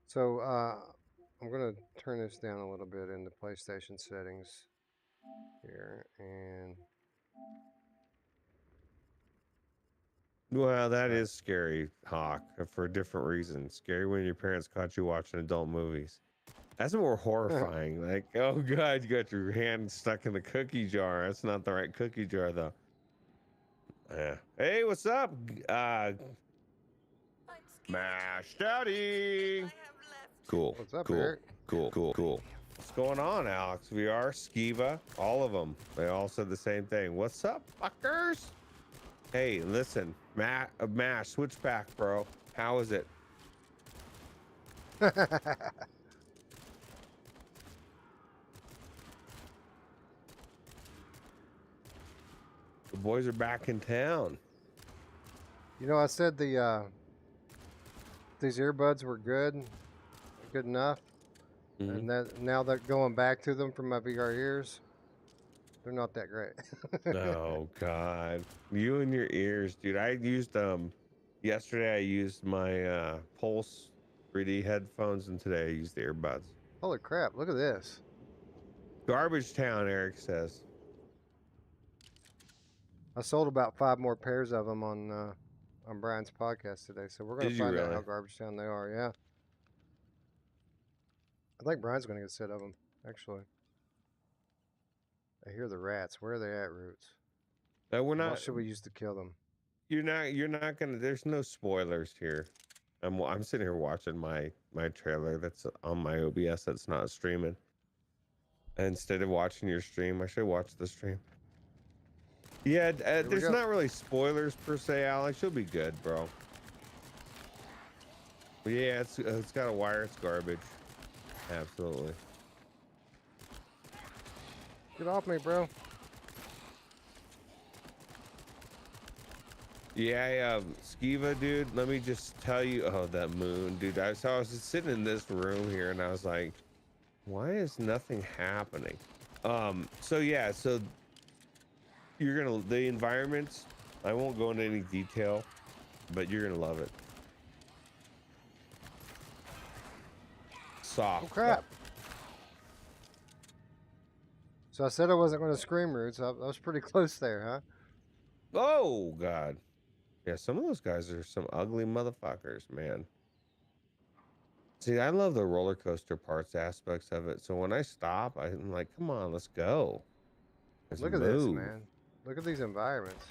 so I'm gonna turn this down a little bit in the PlayStation settings here, and Well, that is scary, Hawk, for a different reason. Scary when your parents caught you watching adult movies. That's more horrifying. Like, oh god, you got your hand stuck in the cookie jar. That's not the right cookie jar, though. Yeah. Hey, what's up? Mash Daddy. Cool. what's up, Cool. Eric? Cool. What's going on, Alex? VR, Skiva, all of them. They all said the same thing. What's up, fuckers? Hey, listen, Mash, Switchback, bro. How is it? The boys are back in town. You know, I said these earbuds were good enough, Mhm. and that now that going back to them from my VR ears, they're not that great. Oh God, you and your ears, dude. I used yesterday. I used my Pulse 3D headphones, and today I used the earbuds. Holy crap! Look at this. Garbage Town, Eric says. I sold about 5 more pairs of them on Brian's podcast today, so we're gonna Did you find out really? how garbage town they are. Yeah, I think Brian's gonna get a set of them. Actually, I hear the rats. Where are they at, Roots? No, we're What not. should we use to kill them? You're not. You're not gonna. There's no spoilers here. I'm sitting here watching my trailer that's on my OBS that's not streaming. Instead of watching your stream, I should watch the stream. Yeah, Here we there's go. not really spoilers per se, Alex. You'll be good, bro. But yeah, it's got a wire. It's garbage. Absolutely. Get off me, bro. Yeah, Skiva, dude. Let me just tell you. Oh, that moon, dude. I was just sitting in this room here, and I was like, why is nothing happening? So yeah, so you're gonna the environments. I won't go into any detail, but you're gonna love it. Soft. Oh crap! So I said I wasn't going to scream, Roots. I was pretty close there, huh? Oh God. Yeah, some of those guys are some ugly motherfuckers, man. See, I love the roller coaster parts aspects of it. So when I stop, I'm like, come on, let's go. Let's Look at this, move. man. Look at these environments.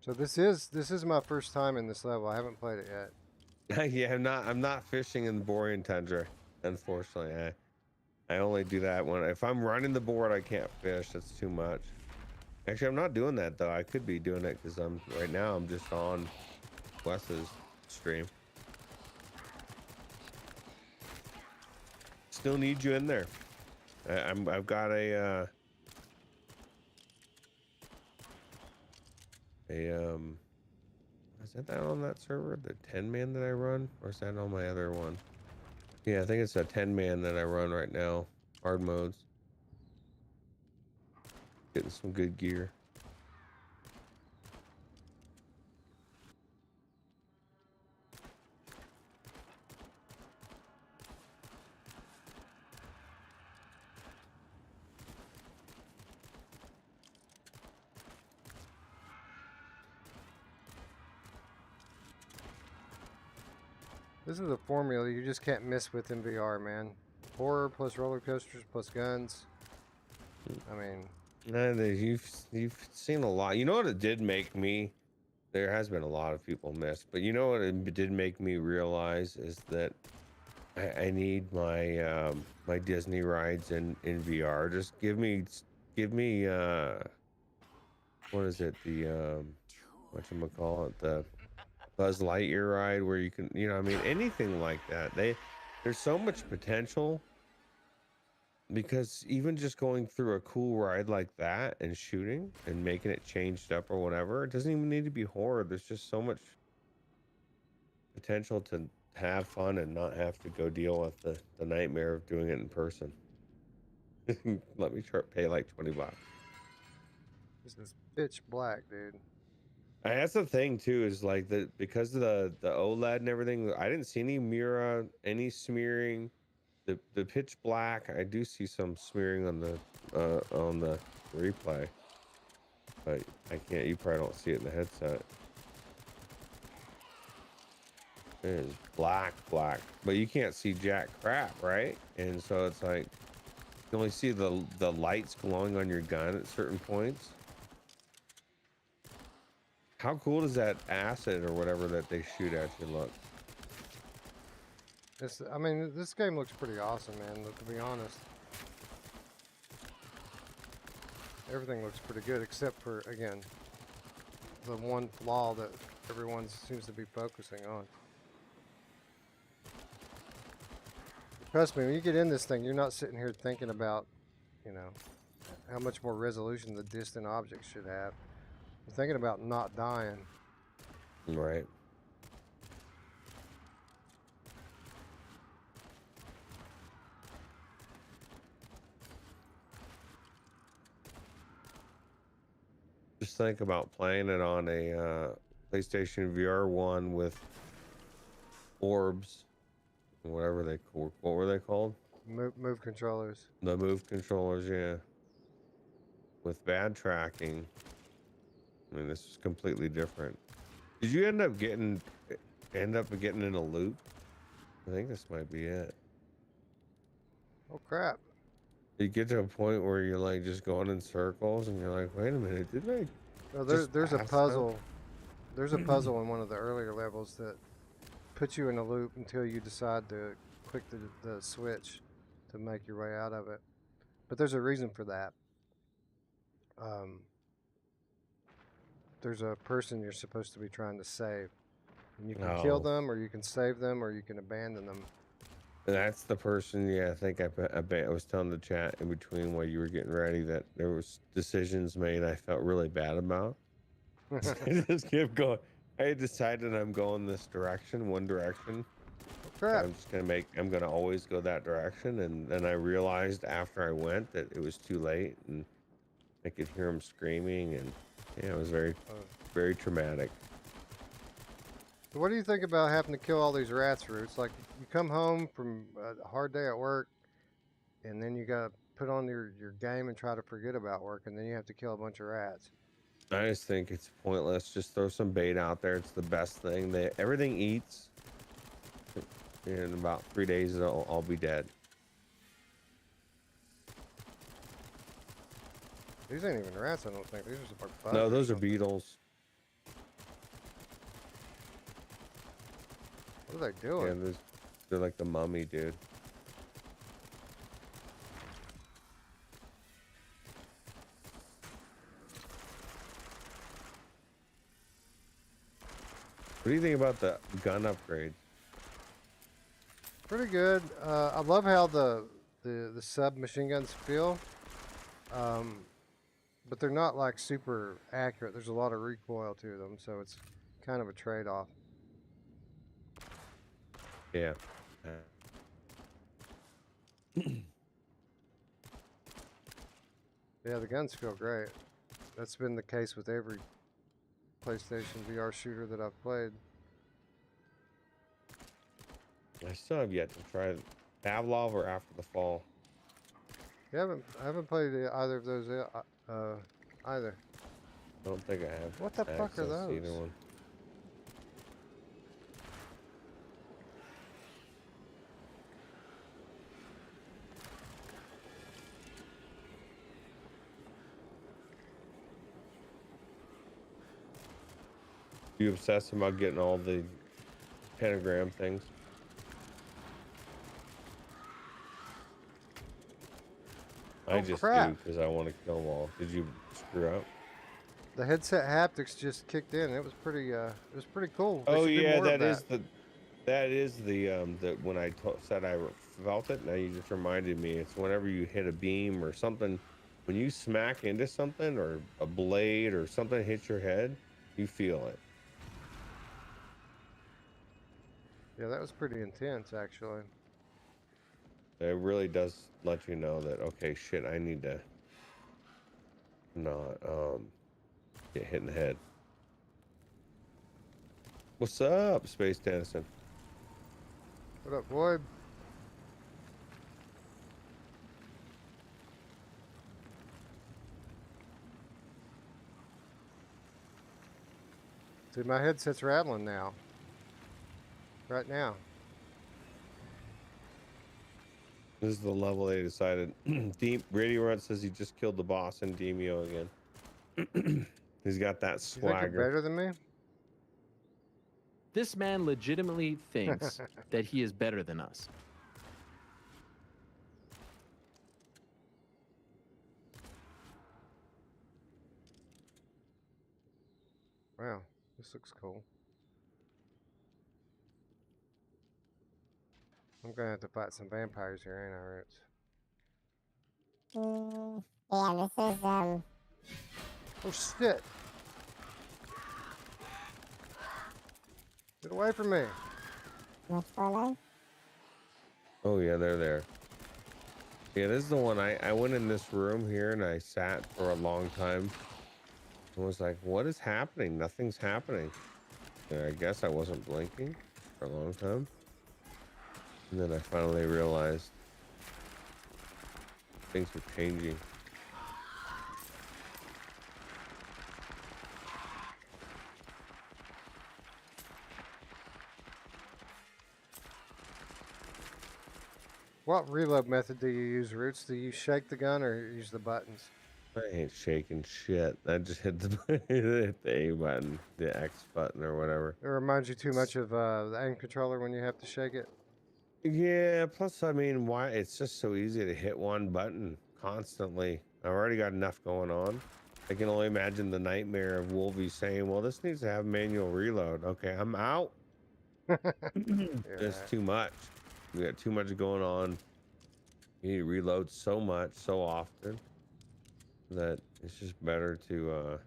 So this is my first time in this level. I haven't played it yet. Yeah, I'm not fishing in the borean tundra, unfortunately. I only do that when if I'm running the board, I can't fish. That's too much. Actually, I'm not doing that though. I could be doing it because right now I'm just on Wes's stream. Still need you in there. I've got a is that on that server, the 10-man that I run, or is that on my other one? Yeah, I think it's a 10-man that I run right now. Hard modes. Getting some good gear. This is a formula you just can't miss with in VR, man. Horror plus roller coasters plus guns. I mean, You've seen a lot. You know what it did make me? There has been a lot of people miss, but you know what it did make me realize is that I need my my Disney rides in VR. Just give me what is it, the whatchamacallit, the Buzz Lightyear ride where you can, you know, I mean, anything like that. There's so much potential, because even just going through a cool ride like that and shooting and making it changed up or whatever, it doesn't even need to be horror. There's just so much potential to have fun and not have to go deal with the nightmare of doing it in person. Let me pay like $20. this is pitch black, dude. And that's the thing too, is like because of the OLED and everything, I didn't see any Mira, any smearing. The pitch black, I do see some smearing on the replay, but I can't. You probably don't see it in the headset. It is black, but you can't see jack crap, right? And so it's like you only see the lights glowing on your gun at certain points. How cool does that acid or whatever that they shoot at you look? I mean, this game looks pretty awesome, man. To be honest, everything looks pretty good except for, again, the one flaw that everyone seems to be focusing on. Trust me, when you get in this thing, you're not sitting here thinking about, you know, how much more resolution the distant objects should have. I'm thinking about not dying. Right. Just think about playing it on a PlayStation VR 1 with orbs, whatever they call. What were they called? Move controllers. The move controllers, yeah. With bad tracking. I mean, this is completely different. Did you end up getting in a loop? I think this might be it. Oh crap! You get to a point where you're like just going in circles, and you're like, "Wait a minute, did I?" No, Just there's a pass puzzle. There's a puzzle in one of the earlier levels that puts you in a loop until you decide to click the switch to make your way out of it. But there's a reason for that. There's a person you're supposed to be trying to save, and you can kill Oh, them, or you can save them, or you can abandon them. that's the person. Yeah, I think I was telling the chat in between while you were getting ready that there was decisions made I felt really bad about. I just kept going. I decided I'm going this direction, one direction. Crap! I'm gonna always go that direction, and then I realized after I went that it was too late, and I could hear him screaming, and yeah, it was very, very traumatic. So what do you think about having to kill all these rats, Roots? Like, you come home from a hard day at work, and then you gotta put on your game and try to forget about work, and then you have to kill a bunch of rats. I just think it's pointless. Just throw some bait out there. It's the best thing. Everything eats. In about 3 days, I'll be dead. These ain't even rats, I don't think. These are some bugs. No, those are beetles. What are they doing? Yeah, they're like the mummy, dude. What do you think about the gun upgrade? Pretty good. I love how the submachine guns feel, but they're not like super accurate. There's a lot of recoil to them, so it's kind of a trade-off. Yeah. Yeah, the guns feel great. That's been the case with every PlayStation VR shooter that I've played. I still have yet to try Pavlov or After the Fall. I haven't played either of those either. I don't think I have. What the fuck are access to either those? one. You obsessed about getting all the pentagram things? I just crap. do because I want to kill them all. Did you screw up? The headset haptics just kicked in. It was pretty cool. They Oh should do yeah, more of that is the when I said I felt it. Now you just reminded me. It's whenever you hit a beam or something, when you smack into something or a blade or something hits your head, you feel it. Yeah, that was pretty intense, actually. It really does let you know that, okay, shit, I need to not get hit in the head. What's up, Space Tennyson? What up, boy? Dude, my headset's rattling now. Right now. This is the level they decided. Deep Radio Run says he just killed the boss in Demio again. He's got that You think you're swagger. better than me? This man legitimately thinks that he is better than us. Wow, this looks cool. I'm gonna have to fight some vampires here, ain't I, Roots? Yeah, this is Oh shit! Get away from me. What's going on? Oh yeah, they're there. Yeah, this is the one I went in this room here and I sat for a long time and was like, what is happening? Nothing's happening. And I guess I wasn't blinking for a long time. And then I finally realized things were changing. What reload method do you use, Roots? Do you shake the gun or use the buttons? I ain't shaking shit. I just hit the hit the A button, the X button or whatever. It reminds you too much of the aim controller when you have to shake it. Yeah, plus I mean, why it's just so easy to hit one button constantly. I've already got enough going on. I can only imagine the nightmare of Wolvie saying, well, this needs to have manual reload. Okay, I'm out. It's right. too much. We got too much going on. You need to reload so much, so often that it's just better to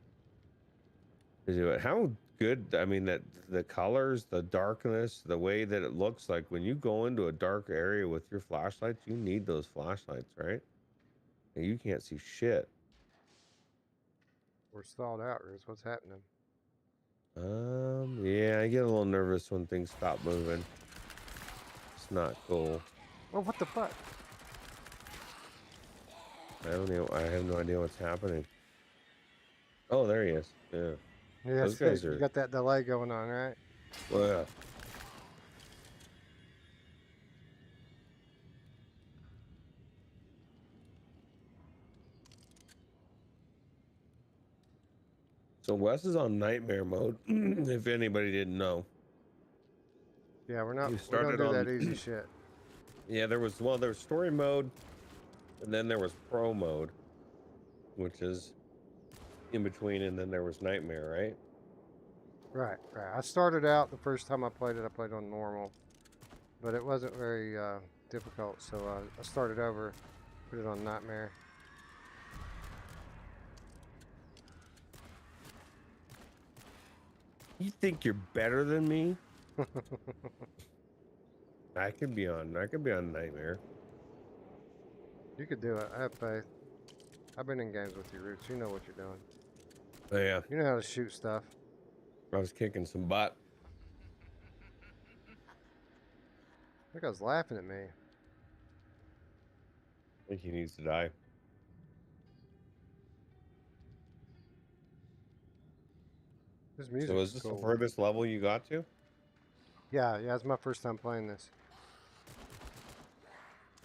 do it. How good, I mean, that the colors, the darkness, the way that it looks like when you go into a dark area with your flashlights, you need those flashlights, right? And you can't see shit. We're stalled out, Roots. What's happening? Yeah, I get a little nervous when things stop moving. It's not cool. Oh, what the fuck? I have no idea what's happening. Oh, there he is. Yeah. Yeah, Those guys you are, got that delay going on, right? well, yeah. So Wes is on nightmare mode, if anybody didn't know. Yeah, we You don't started do on that easy shit. Yeah, there was story mode, and then there was pro mode, which is in between, and then there was nightmare, right? Right. I started out the first time I played on normal, but it wasn't very difficult, so I started over, put it on nightmare. You think you're better than me? I could be on nightmare. You could do it. I have faith. I've been in games with you, Roots. You know what you're doing. Oh yeah, You know how to shoot stuff. I was kicking some butt. I think I was laughing at me. I think he needs to die. This So music is is this the cool. furthest level you got to? Yeah, it's my first time playing this.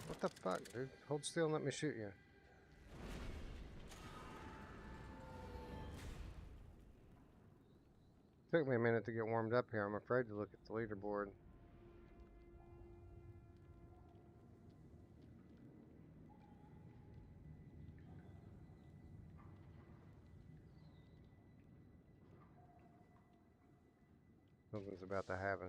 What the fuck, dude? Hold still and let me shoot you. Took me a minute to get warmed up here. I'm afraid to look at the leaderboard. Something's about to happen.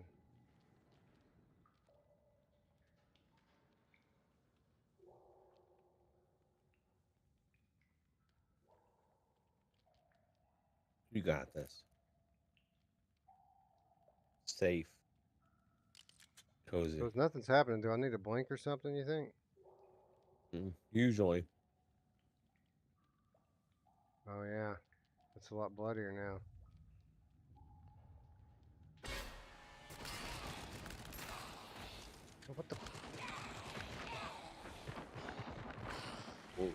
You got this. Safe. Cozy. So if nothing's happening, do I need to blink or something, you think? Usually. Oh yeah. It's a lot bloodier now. Oh, what the? Whoa.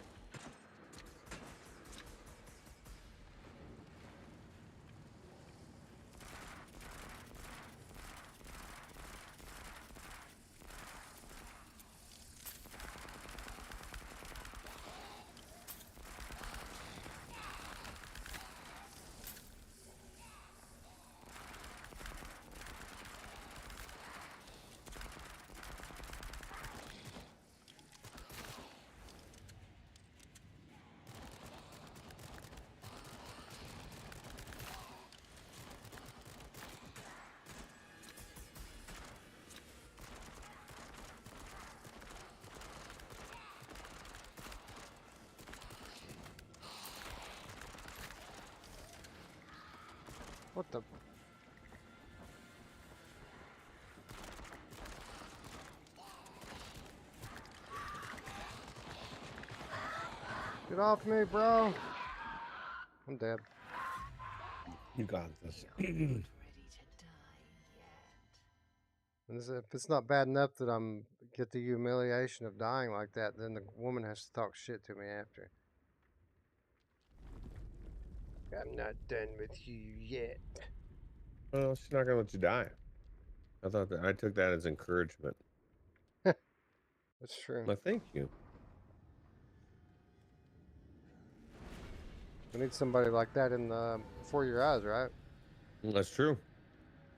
What the? Get off me, bro. I'm dead. You got this. And if it's not bad enough that I'm get the humiliation of dying like that, then the woman has to talk shit to me after. I'm not done with you yet. Well, she's not gonna let you die. I took that as encouragement. That's true. Well, thank you. We need somebody like that in the before your eyes, right? That's true.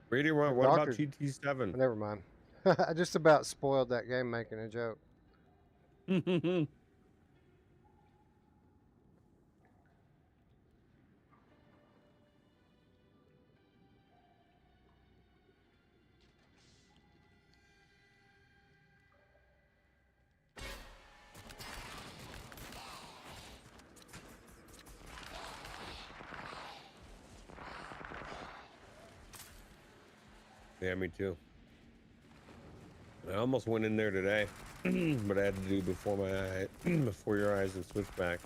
Brady, what Like about Doctor. GT7? Never mind. I just about spoiled that game making a joke. Yeah, me too. I almost went in there today, but I had to do before my eye, before your eyes and Switchback.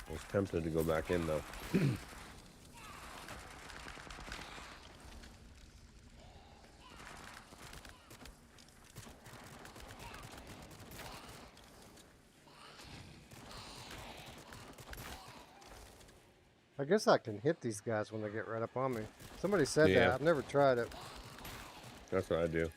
I was tempted to go back in though. I guess I can hit these guys when they get right up on me. Somebody said Yeah. that. I've never tried it. That's what I do.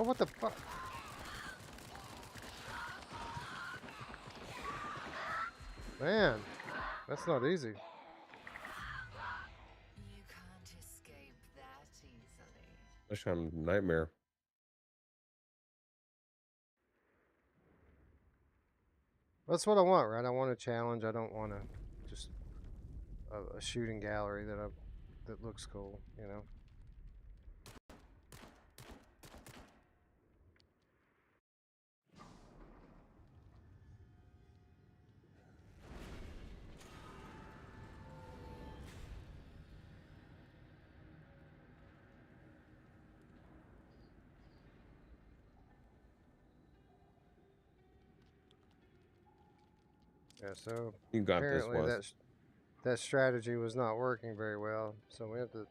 Oh, what the fuck? Man, that's not easy. You can't escape that easily. Especially on Nightmare. That's what I want, right? I want a challenge. I don't want to just a shooting gallery that looks cool, you know. Yeah, so You got this, apparently Wes. that strategy was not working very well, so we have to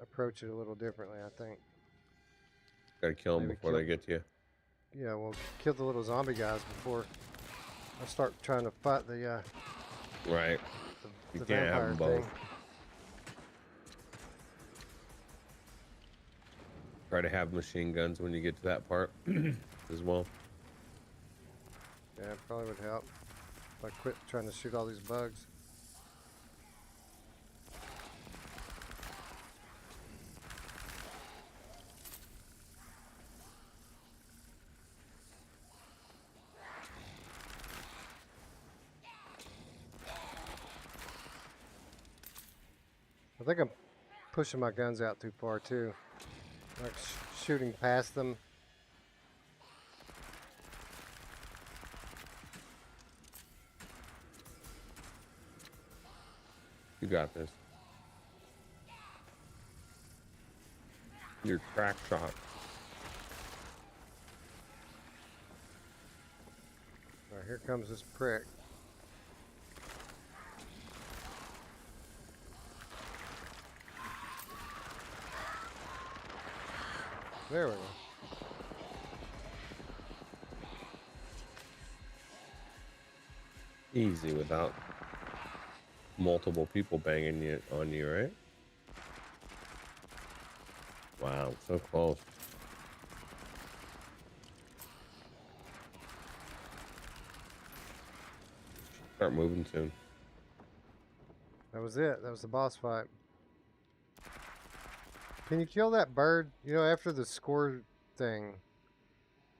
approach it a little differently, I think. Gotta kill them Maybe before they get to you. Yeah, well, kill the little zombie guys before I start trying to fight the Right. You the can't have vampire them both. thing. Try to have machine guns when you get to that part as well. Yeah, it probably would help if I quit trying to shoot all these bugs. I think I'm pushing my guns out too far too, like shooting past them. You got this. Your crack shot. All right, here comes this prick. There we go. Easy without multiple people banging you on you, right? Wow, so close. Start moving soon. That was it. That was the boss fight. Can you kill that bird? You know, after the score thing,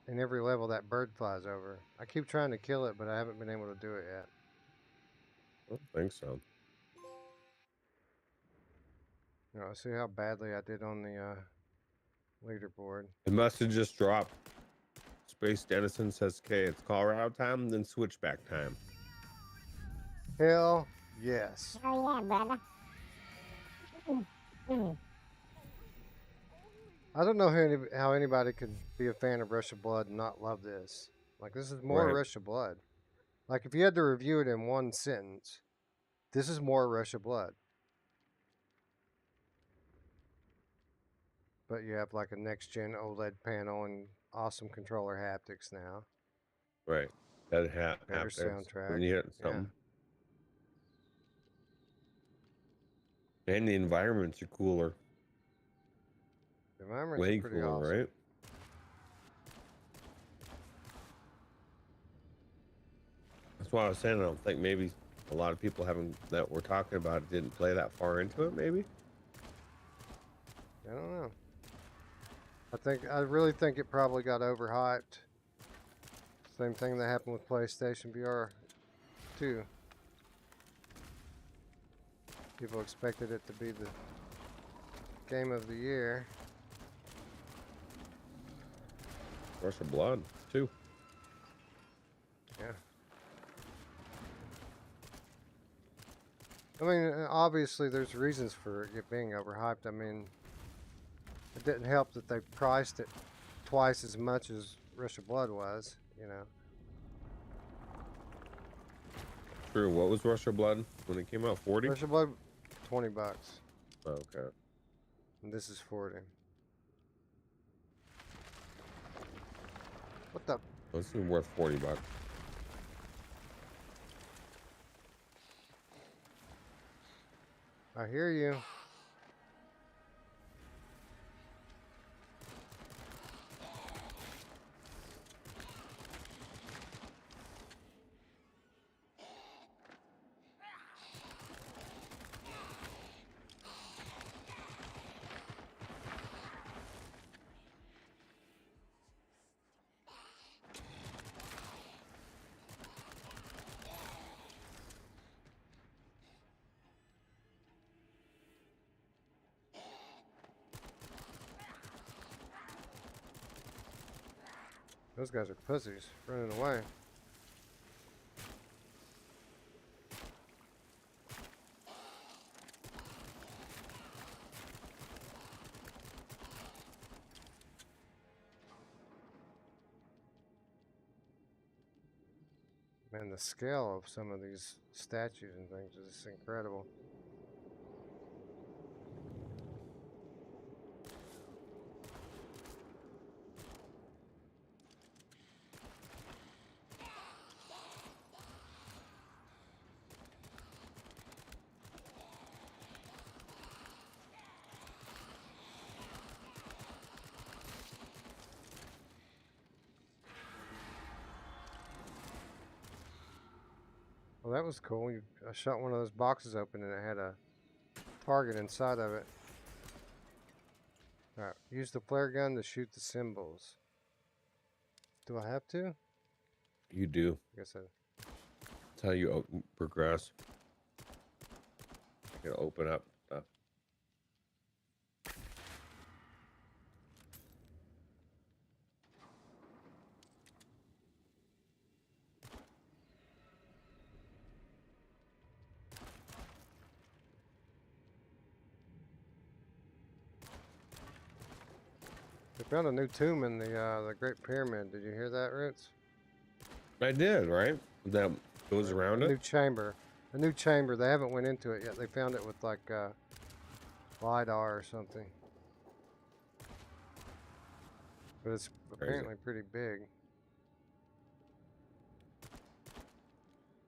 in every level, that bird flies over. I keep trying to kill it, but I haven't been able to do it yet. I don't think so. See how badly I did on the leaderboard. It must have just dropped. Space Dennison says, "Okay, it's Colorado time, then switchback time." Hell yes. Oh, yeah, brother. I don't know how anybody could be a fan of Rush of Blood and not love this. Like, this is more Right. Rush of Blood. Like, if you had to review it in one sentence, this is more Rush of Blood. But you have like a next-gen OLED panel and awesome controller haptics now. Right. That Better haptics. soundtrack. When you hit Yeah. something. And the environments are cooler. The environments Way are pretty cooler, awesome. right? That's why I was saying I don't think maybe a lot of people that we're talking about didn't play that far into it, maybe. I don't know. I really think it probably got overhyped. Same thing that happened with PlayStation VR 2. People expected it to be the game of the year. Rush of Blood, too. Yeah. I mean, obviously there's reasons for it being overhyped. I mean, it didn't help that they priced it twice as much as Rush of Blood was, you know. True. What was Rush of Blood when it came out? 40? Rush of Blood, $20. Okay. And this is 40. What the? This is worth $40. I hear you. Those guys are pussies, running away. Man, the scale of some of these statues and things is just incredible. Well, that was cool. I shot one of those boxes open and it had a target inside of it. Alright, use the flare gun to shoot the symbols. Do I have to? You do. I guess I... That's how you progress. You gotta open up stuff. They found a new tomb in the Great Pyramid. Did you hear that, Roots? I did, right? That goes around A it. new chamber. A new chamber. They haven't went into it yet. They found it with like LiDAR or something. But it's apparently pretty big.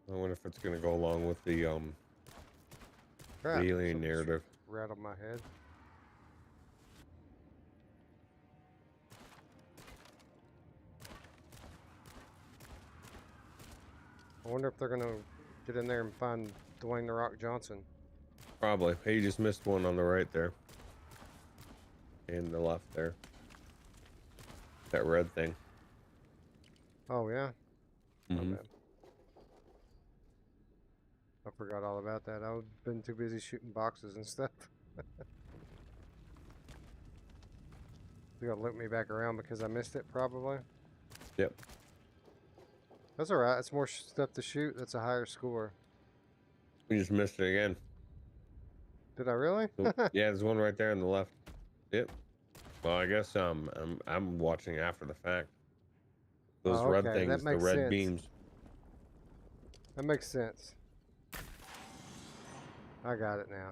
I wonder if it's gonna go along with the Crap, alien something just narrative. rattled my head. I wonder if they're gonna get in there and find Dwayne "The Rock" Johnson. Probably. Hey, you just missed one on the right there. And the left there. That red thing. Oh yeah. My Mhm. bad. I forgot all about that. I've been too busy shooting boxes and stuff. You're gonna loop me back around because I missed it, probably. Yep. That's all right. It's more stuff to shoot. That's a higher score. You just missed it again. Did I really? Oh, yeah, there's one right there on the left. Yep. Well, I guess I'm watching after the fact. Those Oh, red okay. That things, the makes red sense. beams. That makes sense. I got it now.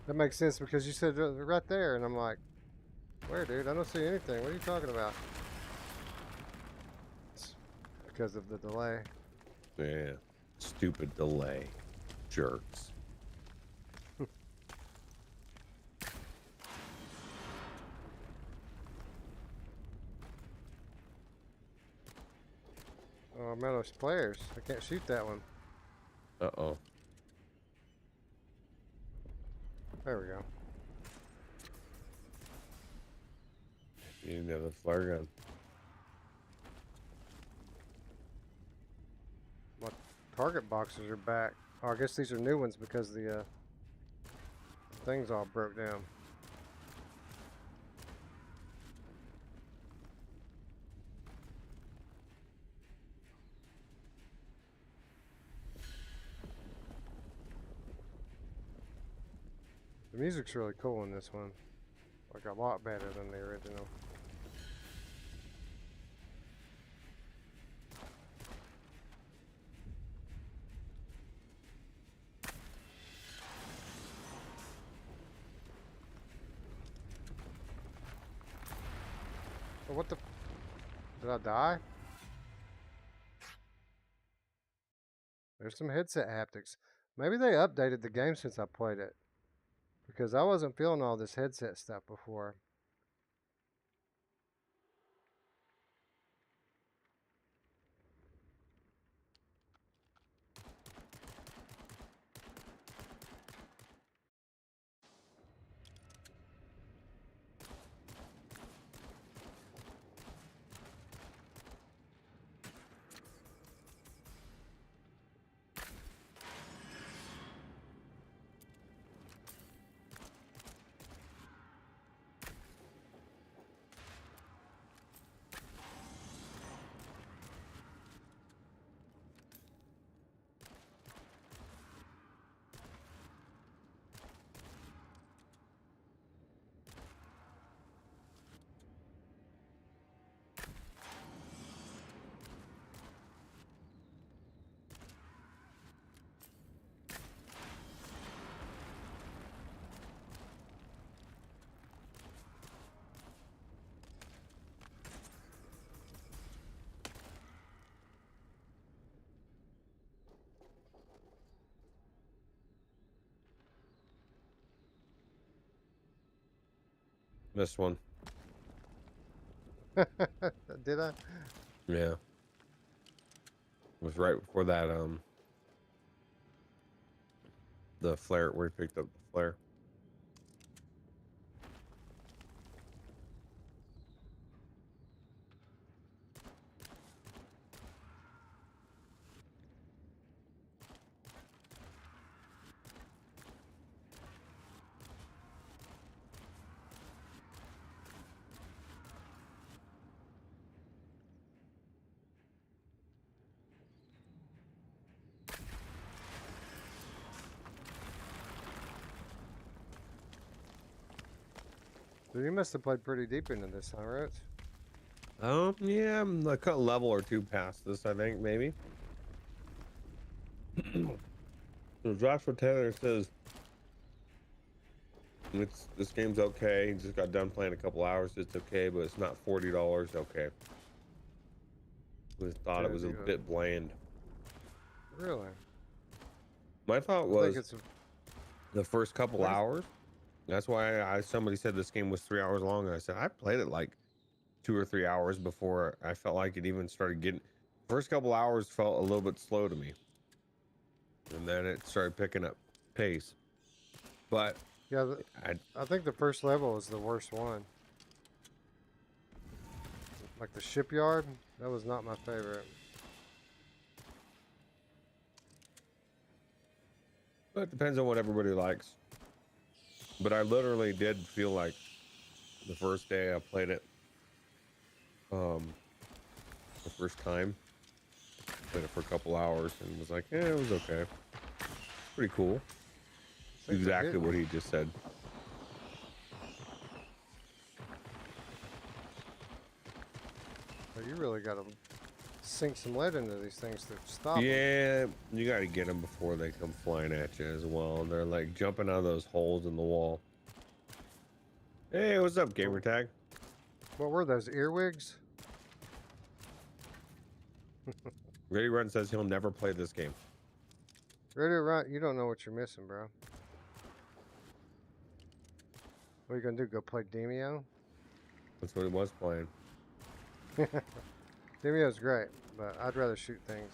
That makes sense because you said right there, and I'm like, where, dude? I don't see anything. What are you talking about? It's because of the delay. Yeah. Stupid delay. Jerks. Oh, I'm out of players. I can't shoot that one. Uh-oh. There we go. You need another flare gun. My target boxes are back. Oh, I guess these are new ones because the things all broke down. The music's really cool in this one. Like a lot better than the original. Oh, what the? Did I die? There's some headset haptics. Maybe they updated the game since I played it. Because I wasn't feeling all this headset stuff before. Missed one. Did I? Yeah. It was right before that, the flare, where he picked up the flare. So you must have played pretty deep into this, huh, Roots? Yeah, I'm a level or two past this, I think, maybe. So Joshua Taylor says this game's okay. He just got done playing a couple hours. It's okay, but it's not $40 okay. We thought it was a bit bland. Really? My thought I was think it's the first couple hours. That's why somebody said this game was 3 hours long, and I said I played it like 2 or 3 hours before I felt like it even started getting. First couple hours felt a little bit slow to me, and then it started picking up pace. But yeah. I think the first level is the worst one. Like the shipyard, that was not my favorite. But it depends on what everybody likes. But I literally did feel like the first day I played it, the first time, played it for a couple hours and was like, it was okay. Pretty cool. Exactly what he just said. Well, you really got to sink some lead into these things to stop them. Yeah, you got to get them before they come flying at you as well. They're like jumping out of those holes in the wall. Hey, what's up, gamer tag? What were those, earwigs? Ready Run says he'll never play this game. Ready to run? You don't know what you're missing, bro. What are you gonna do? Go play Demio? That's what he was playing. Demio's great, but I'd rather shoot things.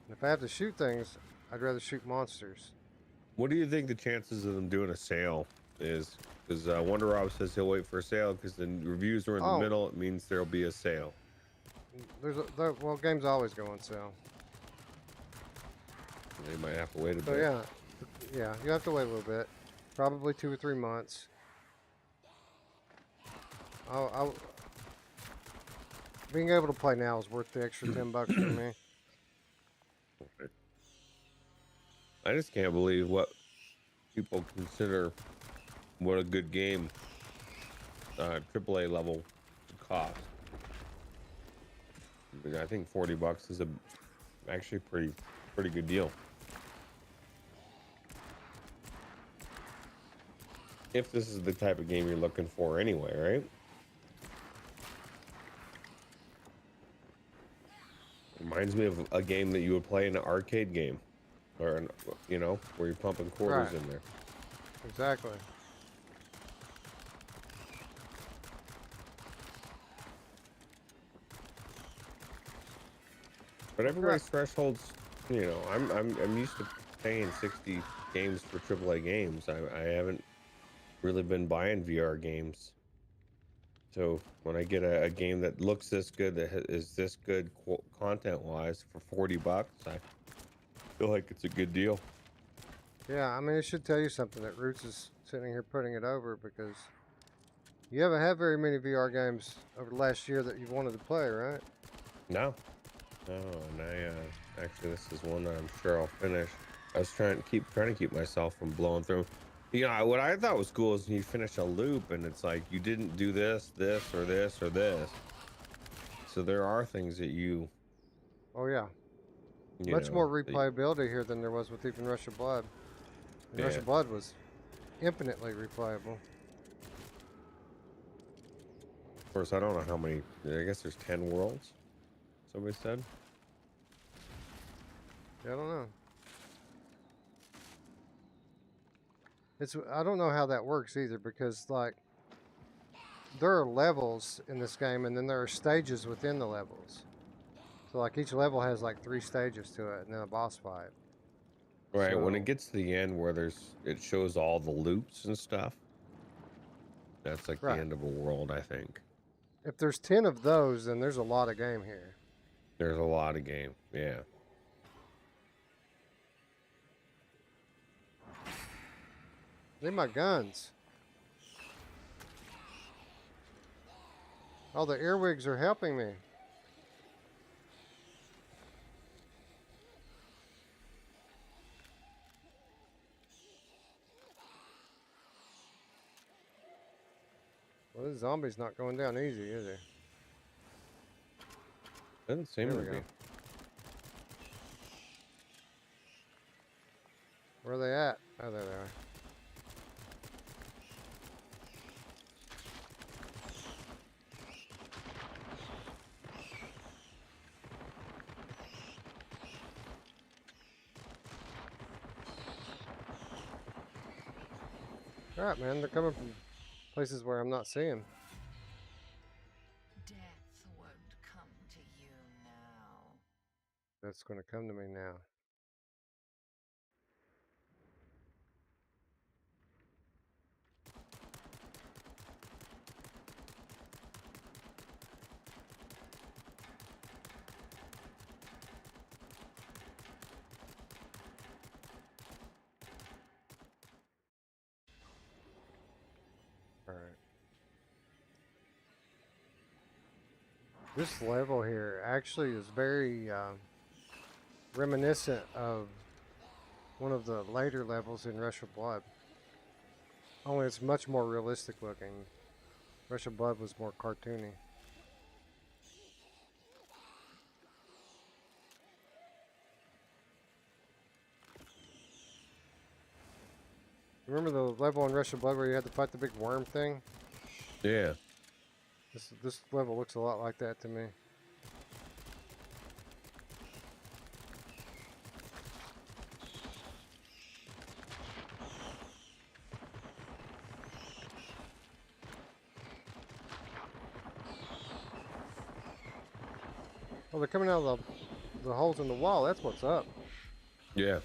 And if I have to shoot things, I'd rather shoot monsters. What do you think the chances of them doing a sale is? Because Wonder Rob says he'll wait for a sale because the reviews are in the middle. It means there'll be a sale. Well, games always go on sale. They might have to wait a So bit. yeah, you have to wait a little bit, probably 2 or 3 months. Being able to play now is worth the extra $10 for me. I just can't believe what people consider what a good game AAA level would cost. I think $40 is actually pretty good deal. If this is the type of game you're looking for anyway, right? Reminds me of a game that you would play in an arcade game, or you know, where you're pumping quarters in there. Exactly. But everybody's thresholds, you know, I'm used to paying 60 games for AAA games. I haven't really been buying VR games. So when I get a game that looks this good, that is this good content wise for $40, I feel like it's a good deal. Yeah, I mean, it should tell you something that Roots is sitting here putting it over, because you haven't had very many VR games over the last year that you've wanted to play, right? No, and I actually, this is one that I'm sure I'll finish. I was trying to keep myself from blowing through. You know, what I thought was cool is you finish a loop and it's like you didn't do this, or this, or this. So there are things that you Oh yeah, much more replayability here than there was with even Rush of Blood. And Rush of Blood was infinitely replayable. Of course, I don't know how many. I guess there's 10 worlds. Somebody said. Yeah, I don't know. I don't know how that works either, because like there are levels in this game, and then there are stages within the levels. So like each level has like 3 stages to it, and then a boss fight. Right, when it gets to the end where it shows all the loops and stuff, that's like the end of a world, I think. If there's 10 of those, then there's a lot of game here. There's a lot of game, yeah. Need my guns. Oh, the earwigs are helping me. Well, this zombie's not going down easy, is he? Doesn't seem to be. Where are they at? Oh, there they are. Alright, man, they're coming from places where I'm not seeing. Death won't come to you now. That's going to come to me now. This level here actually is very reminiscent of one of the later levels in Rush of Blood. Only it's much more realistic looking. Rush of Blood was more cartoony. Remember the level in Rush of Blood where you had to fight the big worm thing? Yeah. This level looks a lot like that to me. Oh, they're coming out of the holes in the wall. That's what's up. Yeah.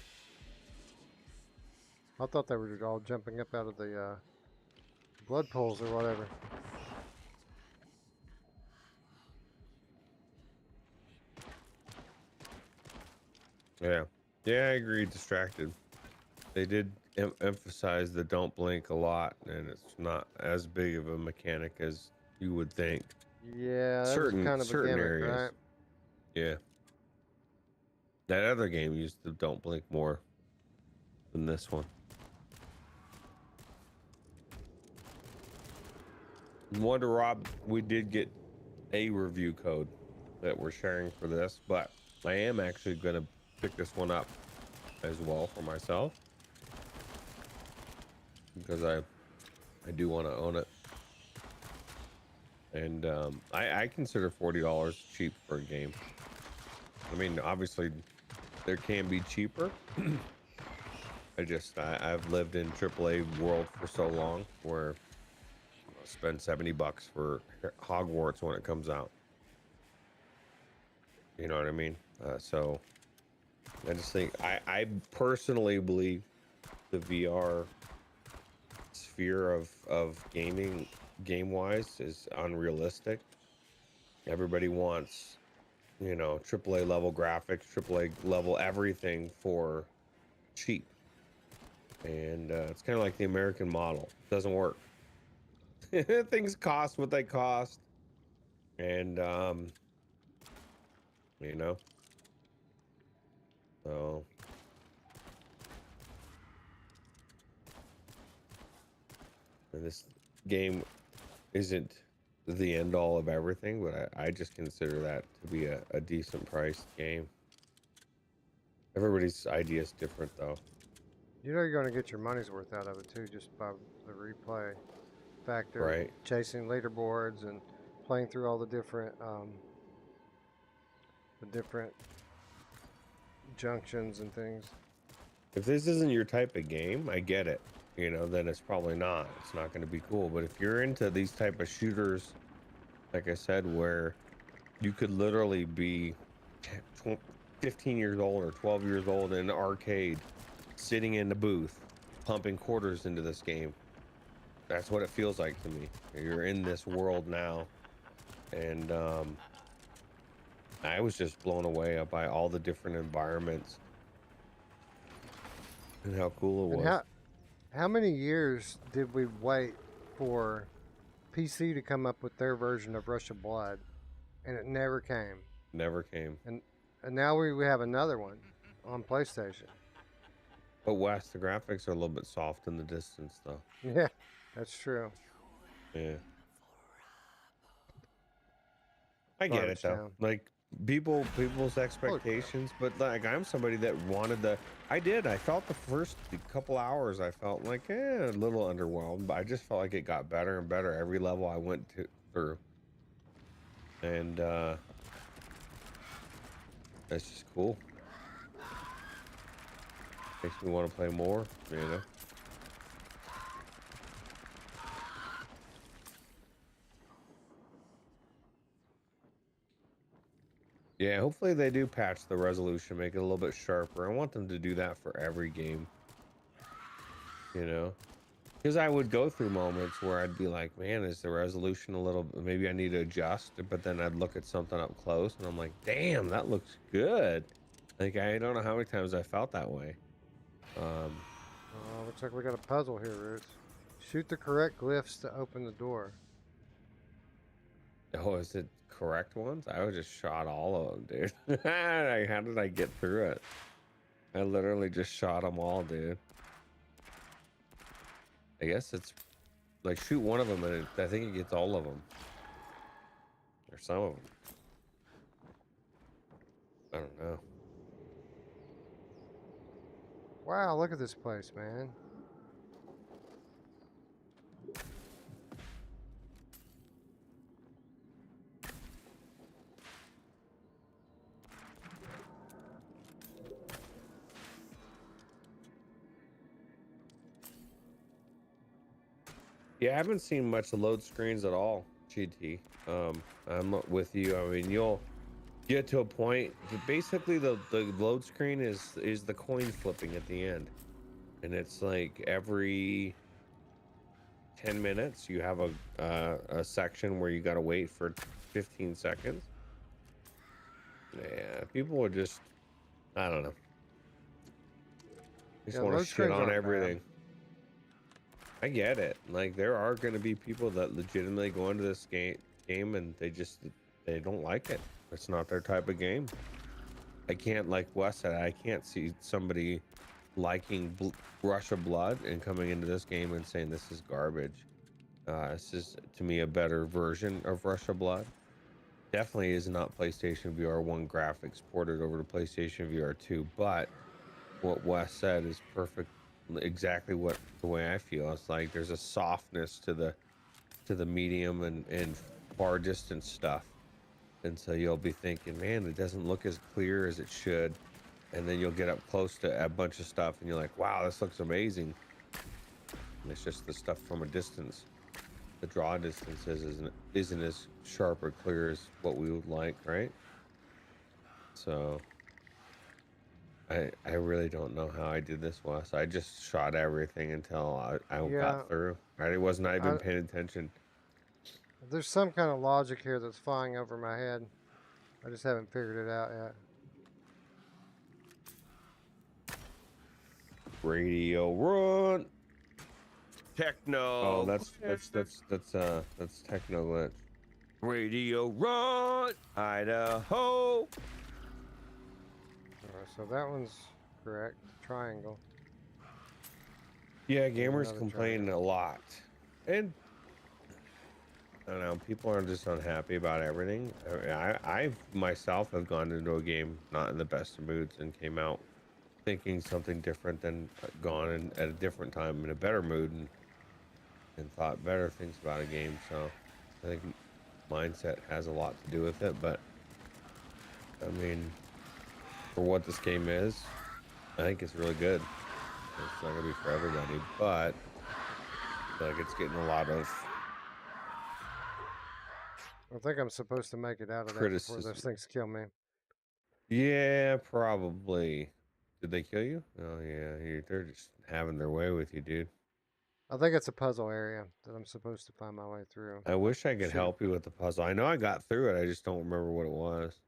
I thought they were all jumping up out of the blood pools or whatever. Yeah. Yeah, I agree. Distracted. They did emphasize the don't blink a lot, and it's not as big of a mechanic as you would think. Yeah, that was kind of a certain gimmick, areas. right? Yeah. That other game used the don't blink more than this one. Wonder Rob, we did get a review code that we're sharing for this, but I am actually going to pick this one up as well for myself because I do want to own it. And I consider $40 cheap for a game. I mean, obviously there can be cheaper. I've lived in AAA world for so long where I'll spend $70 for Hogwarts when it comes out. You know what I mean? So I just think I personally believe the VR sphere of gaming game wise is unrealistic. Everybody wants, you know, AAA level graphics, AAA level everything for cheap. And it's kind of like the American model. It doesn't work. Things cost what they cost. And you know. So and this game isn't the end all of everything, but I just consider that to be a decent priced game. Everybody's idea is different though. You know you're going to get your money's worth out of it too, just by the replay factor, Right. chasing leaderboards and playing through all the different junctions and things. If this isn't your type of game, I get it. You know, then it's probably not. It's not going to be cool. But if you're into these type of shooters, like I said, where you could literally be 15 years old or 12 years old in an arcade, sitting in the booth, pumping quarters into this game. That's what it feels like to me. You're in this world now. And I was just blown away by all the different environments and how cool it was. And how many years did we wait for PC to come up with their version of Rush of Blood? And it never came. Never came. And now we have another one on PlayStation. But Wes, the graphics are a little bit soft in the distance, though. Yeah, that's true. Yeah. I get it, though. Town. Like, people's expectations, but like, I'm somebody that wanted I felt the first couple hours, I felt like, a little underwhelmed, but I just felt like it got better and better every level I went through. And, that's just cool. Makes me want to play more, you know? Yeah, hopefully they do patch the resolution, make it a little bit sharper. I want them to do that for every game. You know? Because I would go through moments where I'd be like, man, is the resolution a little, maybe I need to adjust, but then I'd look at something up close and I'm like, damn, that looks good. Like, I don't know how many times I felt that way. Looks like we got a puzzle here, Roots. Shoot the correct glyphs to open the door. Oh, is it correct ones? I was just shot all of them, dude. How did I get through it? I literally just shot them all, dude. I guess it's like shoot one of them and I think it gets all of them. Or some of them. I don't know. Wow, look at this place, man. Yeah, I haven't seen much load screens at all, GT. I'm with you. I mean, you'll get to a point. Basically, the load screen is the coin flipping at the end, and it's like every 10 minutes you have a section where you got to wait for 15 seconds. Yeah, people are just, I don't know. Just Yeah, want to load shit screens on aren't everything. bad. I get it. Like there are going to be people that legitimately go into this game and they don't like it. It's not their type of game. I can't, like Wes said, I can't see somebody liking Rush of Blood and coming into this game and saying this is garbage. This is to me a better version of Rush of Blood. Definitely is not PlayStation VR 1 graphics ported over to PlayStation VR 2, but what Wes said is perfect, exactly what the way I feel. It's like there's a softness to the medium and far distance stuff, and so you'll be thinking, man, it doesn't look as clear as it should, and then you'll get up close to a bunch of stuff and you're like, wow, this looks amazing, and it's just the stuff from a distance. The draw distance isn't as sharp or clear as what we would like, right? So I really don't know how I did this, Wes. I just shot everything until I Yeah, got through. I was not even I, paying attention. there's some kind of logic here that's flying over my head. I just haven't figured it out yet. Radio run. Techno. Oh, that's techno glitch. Radio run. Idaho. All right, so that one's correct. Triangle. Yeah, gamers Another complain triangle. a lot, and I don't know. People are just unhappy about everything. I myself have gone into a game not in the best of moods and came out thinking something different, than gone in at a different time in a better mood and thought better things about a game. So I think mindset has a lot to do with it. But I mean, for what this game is, I think it's really good. It's not gonna be for everybody, but I feel like it's getting a lot of I think I'm supposed to make it out of there before those criticism. things kill me. Yeah, probably. Did they kill you? Oh yeah, they're just having their way with you, dude. I think it's a puzzle area that I'm supposed to find my way through. I wish I could Shoot. help you with the puzzle. I know I got through it. I just don't remember what it was.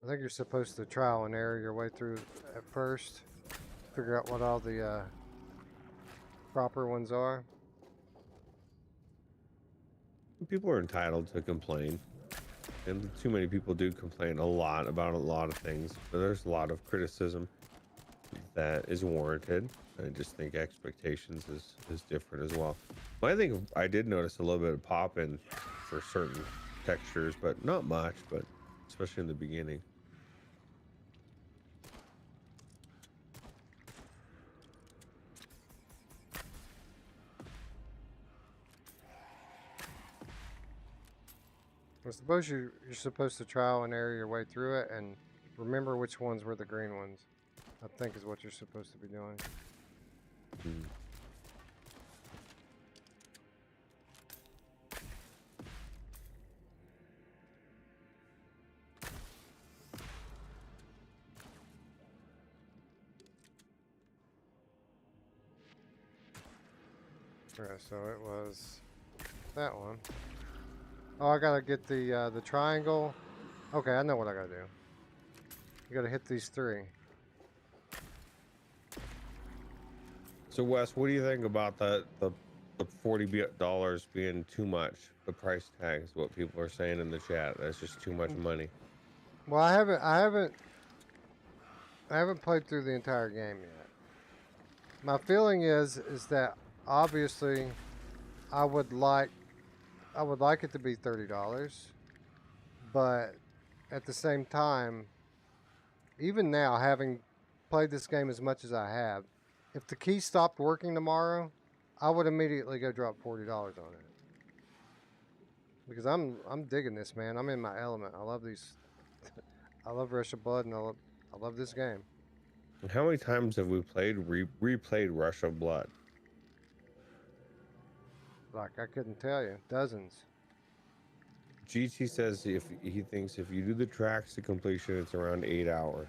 I think you're supposed to trial and error your way through at first. Figure out what all the proper ones are. People are entitled to complain, and too many people do complain a lot about a lot of things. But there's a lot of criticism that is warranted. I just think expectations is different as well. But I think I did notice a little bit of pop in for certain textures, but not much. But especially in the beginning. I suppose you're supposed to trial and error your way through it and remember which ones were the green ones. I think is what you're supposed to be doing. Hmm. Okay, so it was that one. Oh, I gotta get the triangle. Okay, I know what I gotta do. You gotta hit these three. So Wes, what do you think about the the $40 being too much. The price tag is what people are saying in the chat. That's just too much money. Well, I haven't played through the entire game yet. My feeling is that obviously I would like it to be $30, but at the same time, even now, having played this game as much as I have, if the key stopped working tomorrow, I would immediately go drop $40 on it. Because I'm digging this, man. I'm in my element. I love these. I love Rush of Blood, and I love this game. How many times have we replayed Rush of Blood? Like, I couldn't tell you. Dozens. GT says if he thinks if you do the tracks to completion, it's around 8 hours.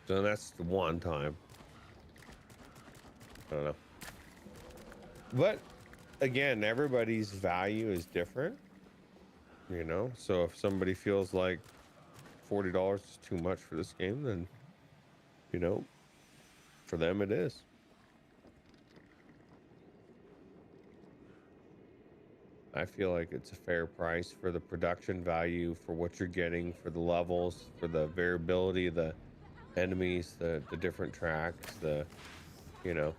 So that's the one time. I don't know. But again, everybody's value is different, you know. So if somebody feels like $40 is too much for this game, then you know, for them it is. I feel like it's a fair price for the production value, for what you're getting, for the levels, for the variability, the enemies, the different tracks, you know,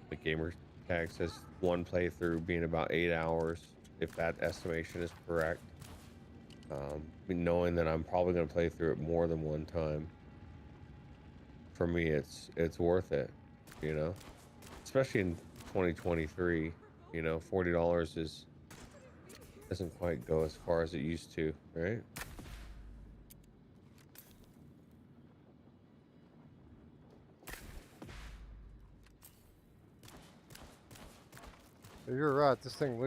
the gamer tag says one playthrough being about 8 hours, if that estimation is correct. Knowing that I'm probably going to play through it more than one time, for me it's worth it, you know, especially in 2023. You know, $40 doesn't quite go as far as it used to, right? You're right. This thing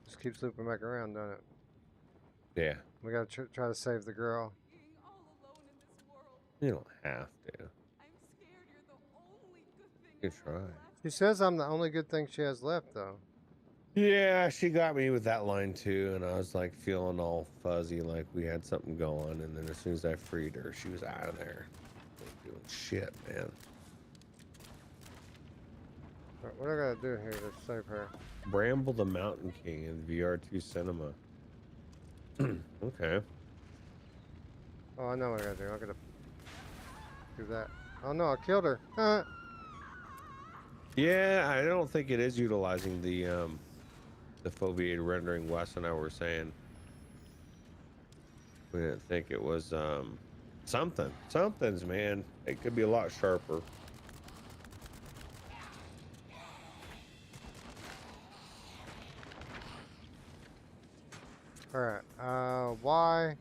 just keeps looping back around, doesn't it? Yeah. We gotta try to save the girl. You don't have to. Good try. She says I'm the only good thing she has left, though. Yeah, she got me with that line too, and I was like feeling all fuzzy, like we had something going, and then as soon as I freed her, she was out of there. Doing shit, man. What I gotta do here to save her? Bramble the Mountain King in VR2 Cinema. Okay. Oh, I know what I gotta do. I gotta do that. Oh no, I killed her. Yeah, I don't think it is utilizing the foveated rendering. Wes and I were saying we didn't think it was something's, man. It could be a lot sharper. All right. Y.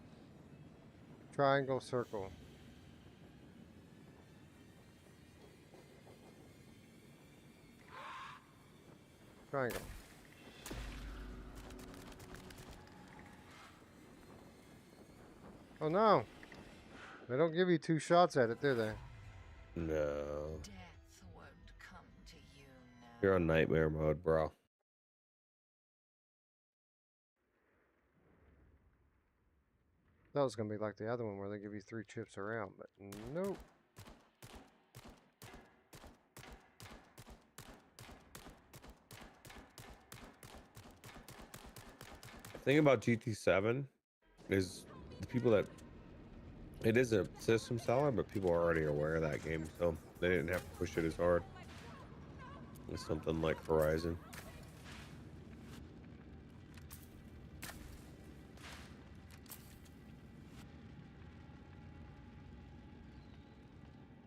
Triangle, circle. Triangle. Oh no! They don't give you 2 shots at it, do they? No. Death won't come to you now. You're on nightmare mode, bro. That was gonna be like the other one where they give you 3 chips around, but nope. The thing about GT7 is the people that it is a system seller, but people are already aware of that game, so they didn't have to push it as hard. It's something like Horizon.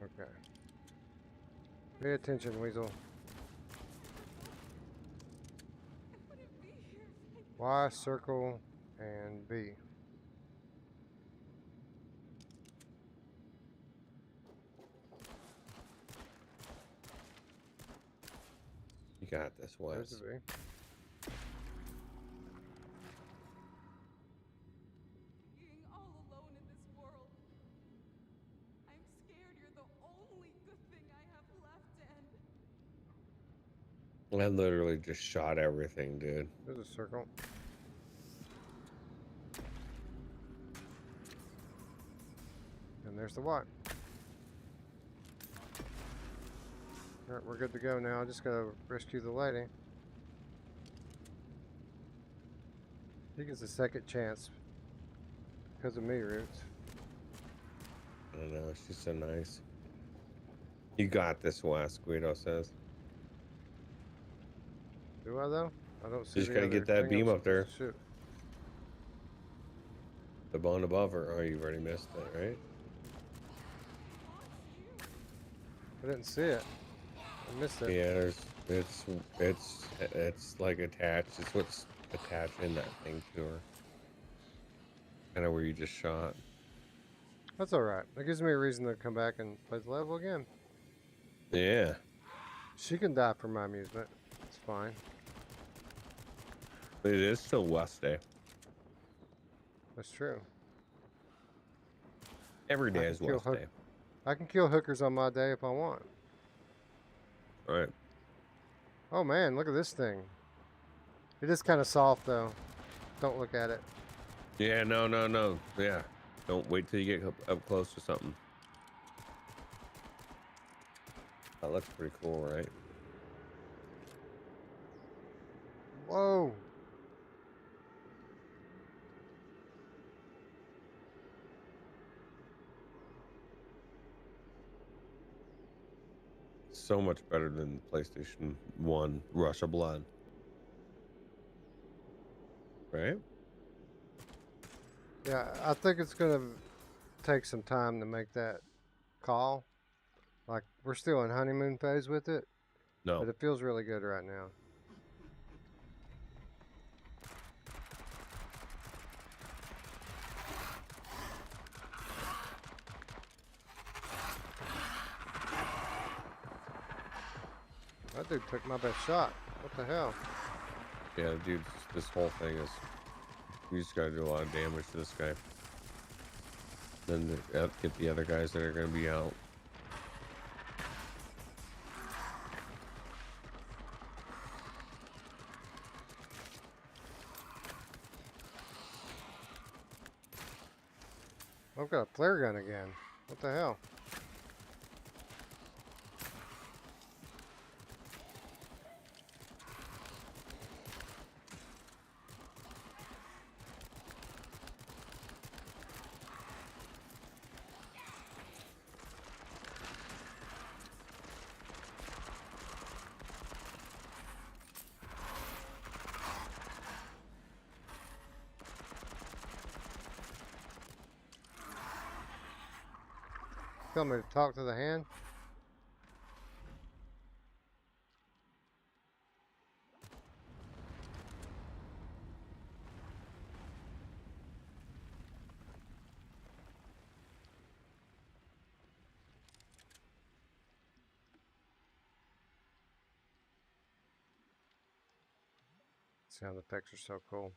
Okay. Pay attention, Weasel. Y, circle, and B. You got this, There's Wes. the B. Being all alone in this world. I'm scared you're the only good thing I have left, and I literally just shot everything, dude. There's a circle. And there's the Y. Alright, we're good to go now. I just gotta rescue the lady. He gets a second chance because of me, Roots. I don't know. She's so nice. You got this, Wes, Guido says. Do I though? I don't see Just the gotta other get that thing beam I'm up there. supposed to shoot. The bone above her. Oh, you've already missed it, right? I didn't see it. I missed it. Yeah, it's like attached. It's what's attached in that thing to her. Kind of where you just shot. That's alright. That gives me a reason to come back and play the level again. Yeah. She can die for my amusement. It's fine. But it is still West Day. That's true. Every I day can is kill West Day. I can kill hookers on my day if I want. All right. Oh man, look at this thing. It is kind of soft though. Don't look at it. Yeah, no. Yeah. Don't wait till you get up close to something. That looks pretty cool, right? Whoa. So much better than PlayStation 1 Rush of Blood. Right? Yeah, I think it's gonna take some time to make that call. Like, we're still in honeymoon phase with it, No. but it feels really good right now. That dude took my best shot. What the hell? Yeah, dude, this whole thing is... You just gotta do a lot of damage to this guy. Then get the other guys that are gonna be out. I've got a flare gun again. What the hell? Tell me to talk to the hand? Sound effects are so cool.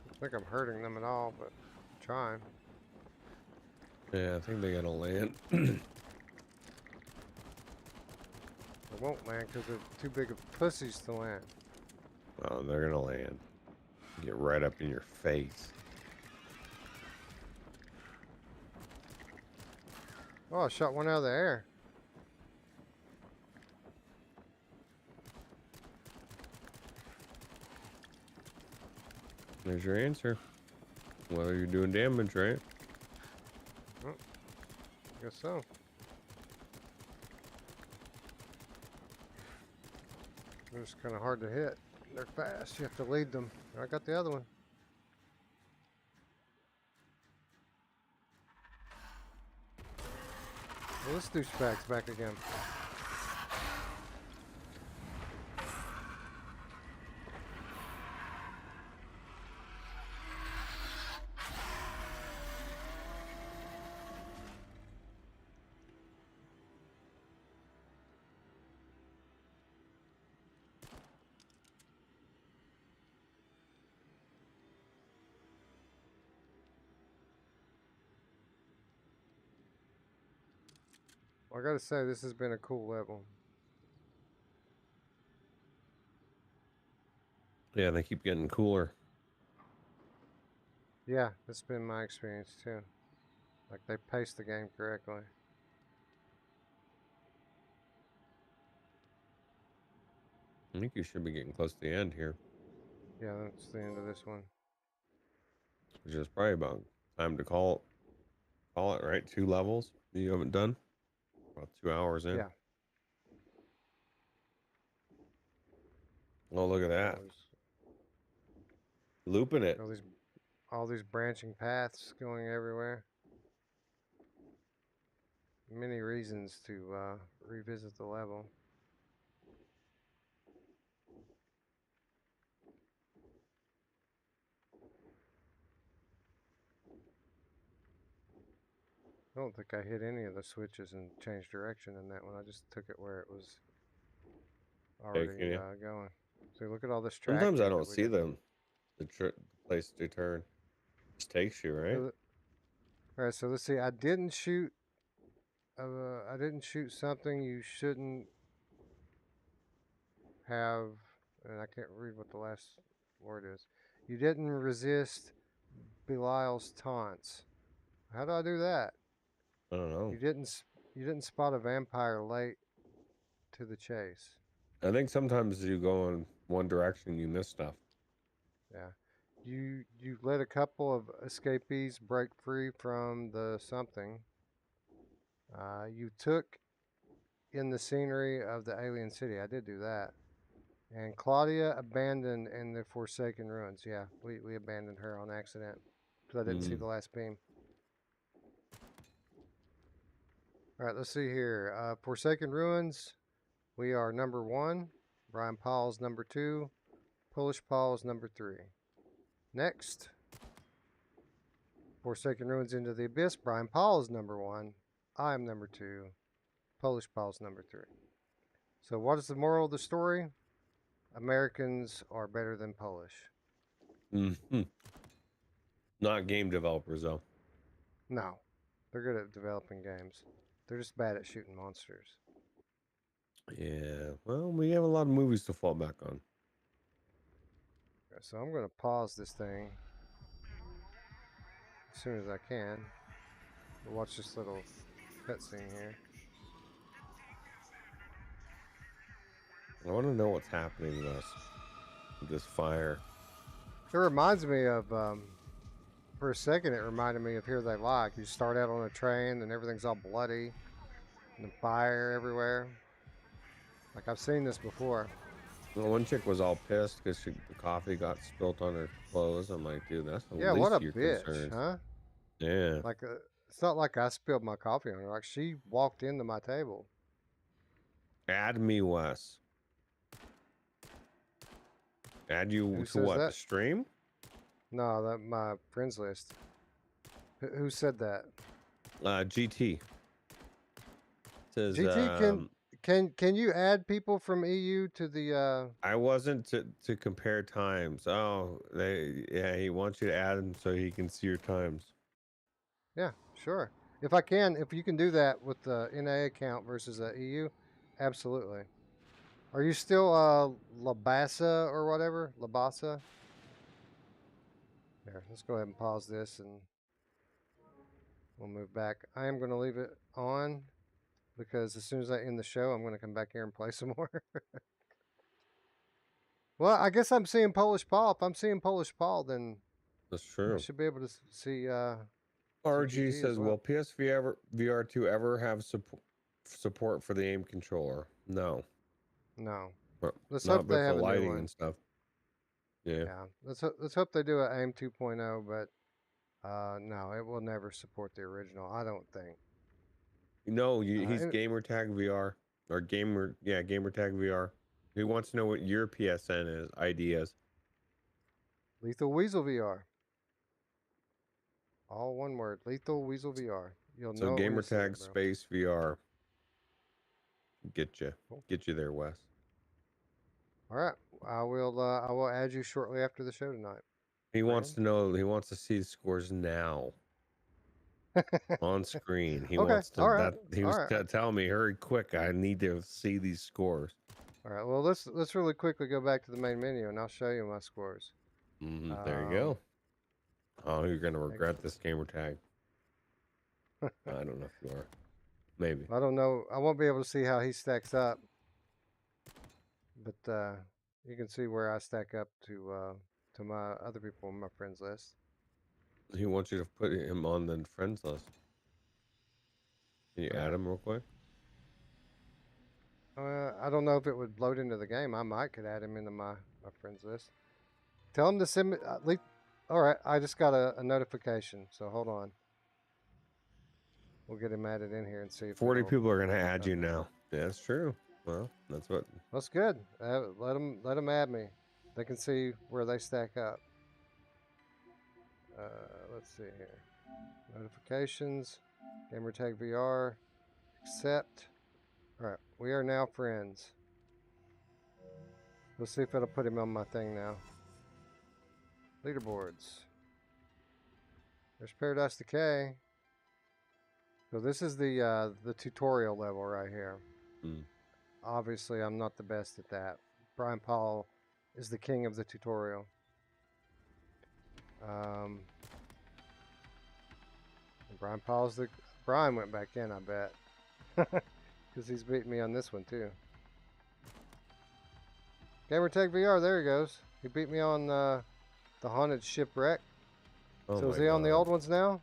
I think I'm hurting them at all, but I'm trying. Yeah, I think they gotta land. They won't land because they're too big of pussies to land. Oh, they're gonna land. Get right up in your face. Oh, I shot one out of the air. There's your answer. Well, you're doing damage, right? Guess so. They're just kind of hard to hit. They're fast. You have to lead them. I got the other one. Well, this douchebag's back again. I gotta say, this has been a cool level. Yeah, they keep getting cooler. Yeah, that's been my experience too. Like they paced the game correctly. I think you should be getting close to the end here, Yeah, that's the end of this one. which is probably about time to call it, right? 2 levels you haven't done. About 2 hours in. Yeah. Oh, look at that. Looping it. All these branching paths going everywhere. Many reasons to revisit the level. I don't think I hit any of the switches and changed direction in that one. I just took it where it was already Taking you. going. So look at all this Sometimes I tracking that don't we see did. the place to turn. Just takes you, right? So, all right, so let's see. I didn't shoot something you shouldn't have, and I can't read what the last word is. You didn't resist Belial's taunts. How do I do that? I don't know. You didn't spot a vampire late to the chase. I think sometimes you go in one direction, you miss stuff. Yeah. You let a couple of escapees break free from the something. You took in the scenery of the alien city. I did do that. And Claudia abandoned in the Forsaken Ruins. Yeah, we abandoned her on accident because I didn't see the last beam. All right, let's see here. Forsaken Ruins, we are number 1. Brian Paul's number 2. Polish Paul's number 3. Next, Forsaken Ruins Into the Abyss. Brian Paul's number 1. I'm number 2. Polish Paul's number 3. So what is the moral of the story? Americans are better than Polish. Mm-hmm. Not game developers, though. No, they're good at developing games. They're just bad at shooting monsters. Yeah, well, we have a lot of movies to fall back on. Okay, so I'm going to pause this thing as soon as I can. We'll watch this little cutscene here. I want to know what's happening with us. With this fire. It reminds me of, for a second, it reminded me of Here They Lie. You start out on a train and everything's all bloody and fire everywhere. Like, I've seen this before. Well, one chick was all pissed because the coffee got spilt on her clothes. I'm like, dude, that's the Yeah, least what a of your bitch, concerns. huh? Yeah. Like, it's not like I spilled my coffee on her. Like, she walked into my table. Add me, Wes. Add you Who to says what? that? The stream? No, that my friends list. Who said that? GT. Says, GT, can you add people from EU to the? I wasn't to compare times. Oh, he wants you to add him so he can see your times. Yeah, sure. If you can do that with the NA account versus the EU, absolutely. Are you still Labasa or whatever? Labasa? There, let's go ahead and pause this and we'll move back. I am going to leave it on because as soon as I end the show, I'm going to come back here and play some more. Well, I guess I'm seeing Polish Paul. If I'm seeing Polish Paul, then That's I true. should be able to see RG GG says, as well. will PSVR VR2 ever have support for the aim controller? No. No. But Let's not hope they with the have a new lighting one. and stuff. Yeah. Yeah. Let's hope they do an AIM 2.0, but no, it will never support the original. I don't think. No, he's Gamertag VR or Gamertag VR. He wants to know what your PSN ID is. Lethal Weasel VR. All one word. Lethal Weasel VR. You'll So know it when you see Gamertag it, bro. space VR. Get you there, Wes. All right. I will add you shortly after the show tonight. He wants to know. He wants to see the scores now. on screen. He Okay, wants to. all right, He was all right. telling me, "Hurry, quick! I need to see these scores." All right. Well, let's really quickly go back to the main menu, and I'll show you my scores. There you go. Oh, you're gonna regret this gamer tag. I don't know if you are. Maybe. I don't know. I won't be able to see how he stacks up, but you can see where I stack up to my other people on my friends list. He wants you to put him on the friends list. Can you add him real quick? I don't know if it would load into the game. I might could add him into my friends list. Tell him to send me. All right, I just got a notification, so hold on. We'll get him added in here and see if 40 people are gonna add you now. Yeah, that's true. Well, that's what. That's good. Let them add me. They can see where they stack up. Let's see here. Notifications. Gamertag VR. Accept. All right, we are now friends. Let's see if it'll put him on my thing now. Leaderboards. There's Paradise Decay. So this is the tutorial level right here. Obviously, I'm not the best at that. Brian Paul is the king of the tutorial. Brian went back in, I bet, because he's beating me on this one too. Gamertag VR, there he goes. He beat me on the haunted shipwreck. Oh So is he on the old ones now?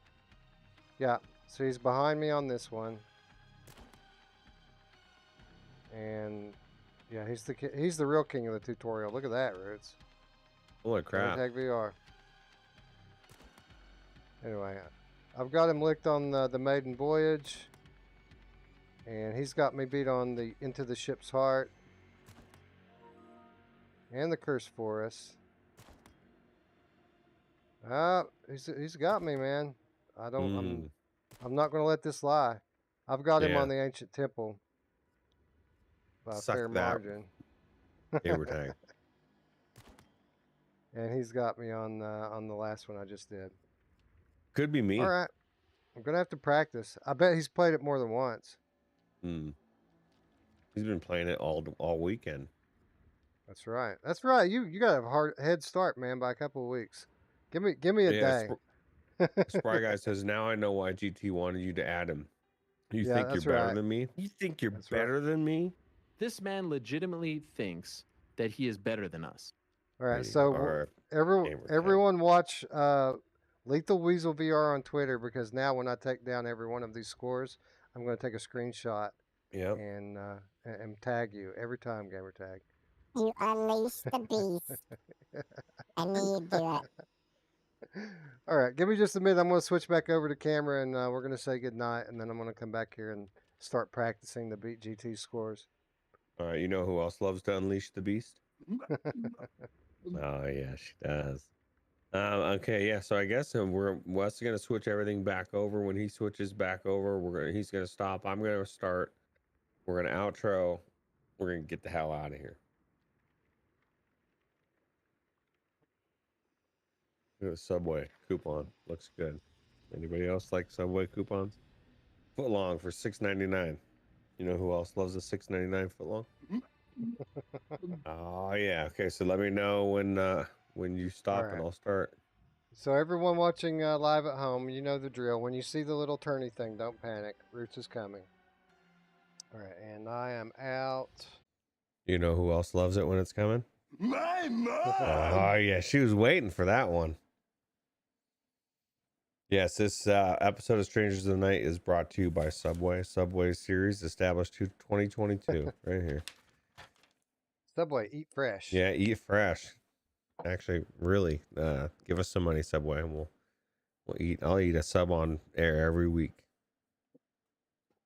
Yeah. So he's behind me on this one. And yeah, he's the real king of the tutorial. Look at that, Roots. Holy crap! Gamertag VR. Anyway, I've got him licked on the maiden voyage, and he's got me beat on the Into the Ship's Heart and the Cursed Forest. He's got me, man. I'm not going to let this lie. I've got him on the Ancient Temple by a fair margin. Gamer tag. And he's got me on the last one I just did. Could be me. All right. I'm going to have to practice. I bet he's played it more than once. He's been playing it all weekend. That's right. That's right. You got a hard head start, man, by a couple of weeks. Give me a day. Spry Guy says, now I know why GT wanted you to add him. You think you're better than me? You think you're better than me? This man legitimately thinks that he is better than us. All right. So everyone watch Lethal Weasel VR on Twitter, because now when I take down every one of these scores, I'm going to take a screenshot and tag you every time, gamer tag. You unleash the beast. I knew you'd do it. All right, give me just a minute. I'm going to switch back over to camera, and we're going to say goodnight, and then I'm going to come back here and start practicing the beat GT scores. All right, you know who else loves to unleash the beast? Oh yeah, she does. Okay, yeah. So I guess Wes is going to switch everything back over. When he switches back over, he's going to stop. I'm going to start. We're going to outro. We're going to get the hell out of here. Look at the Subway coupon. Looks good. Anybody else like Subway coupons? Footlong for $6.99. You know who else loves a $6.99 footlong? Oh yeah. Okay, so let me know when you stop and I'll start. So everyone watching live at home, you know the drill. When you see the little turny thing, don't panic. Roots is coming. All right, and I am out. You know who else loves it when it's coming? My mom! Oh yeah, she was waiting for that one. Yes, this episode of Strangers of the Night is brought to you by Subway. Subway series established 2022, right here. Subway, eat fresh. Yeah, eat fresh. Actually, really, give us some money, Subway, and we'll eat. I'll eat a sub on air every week.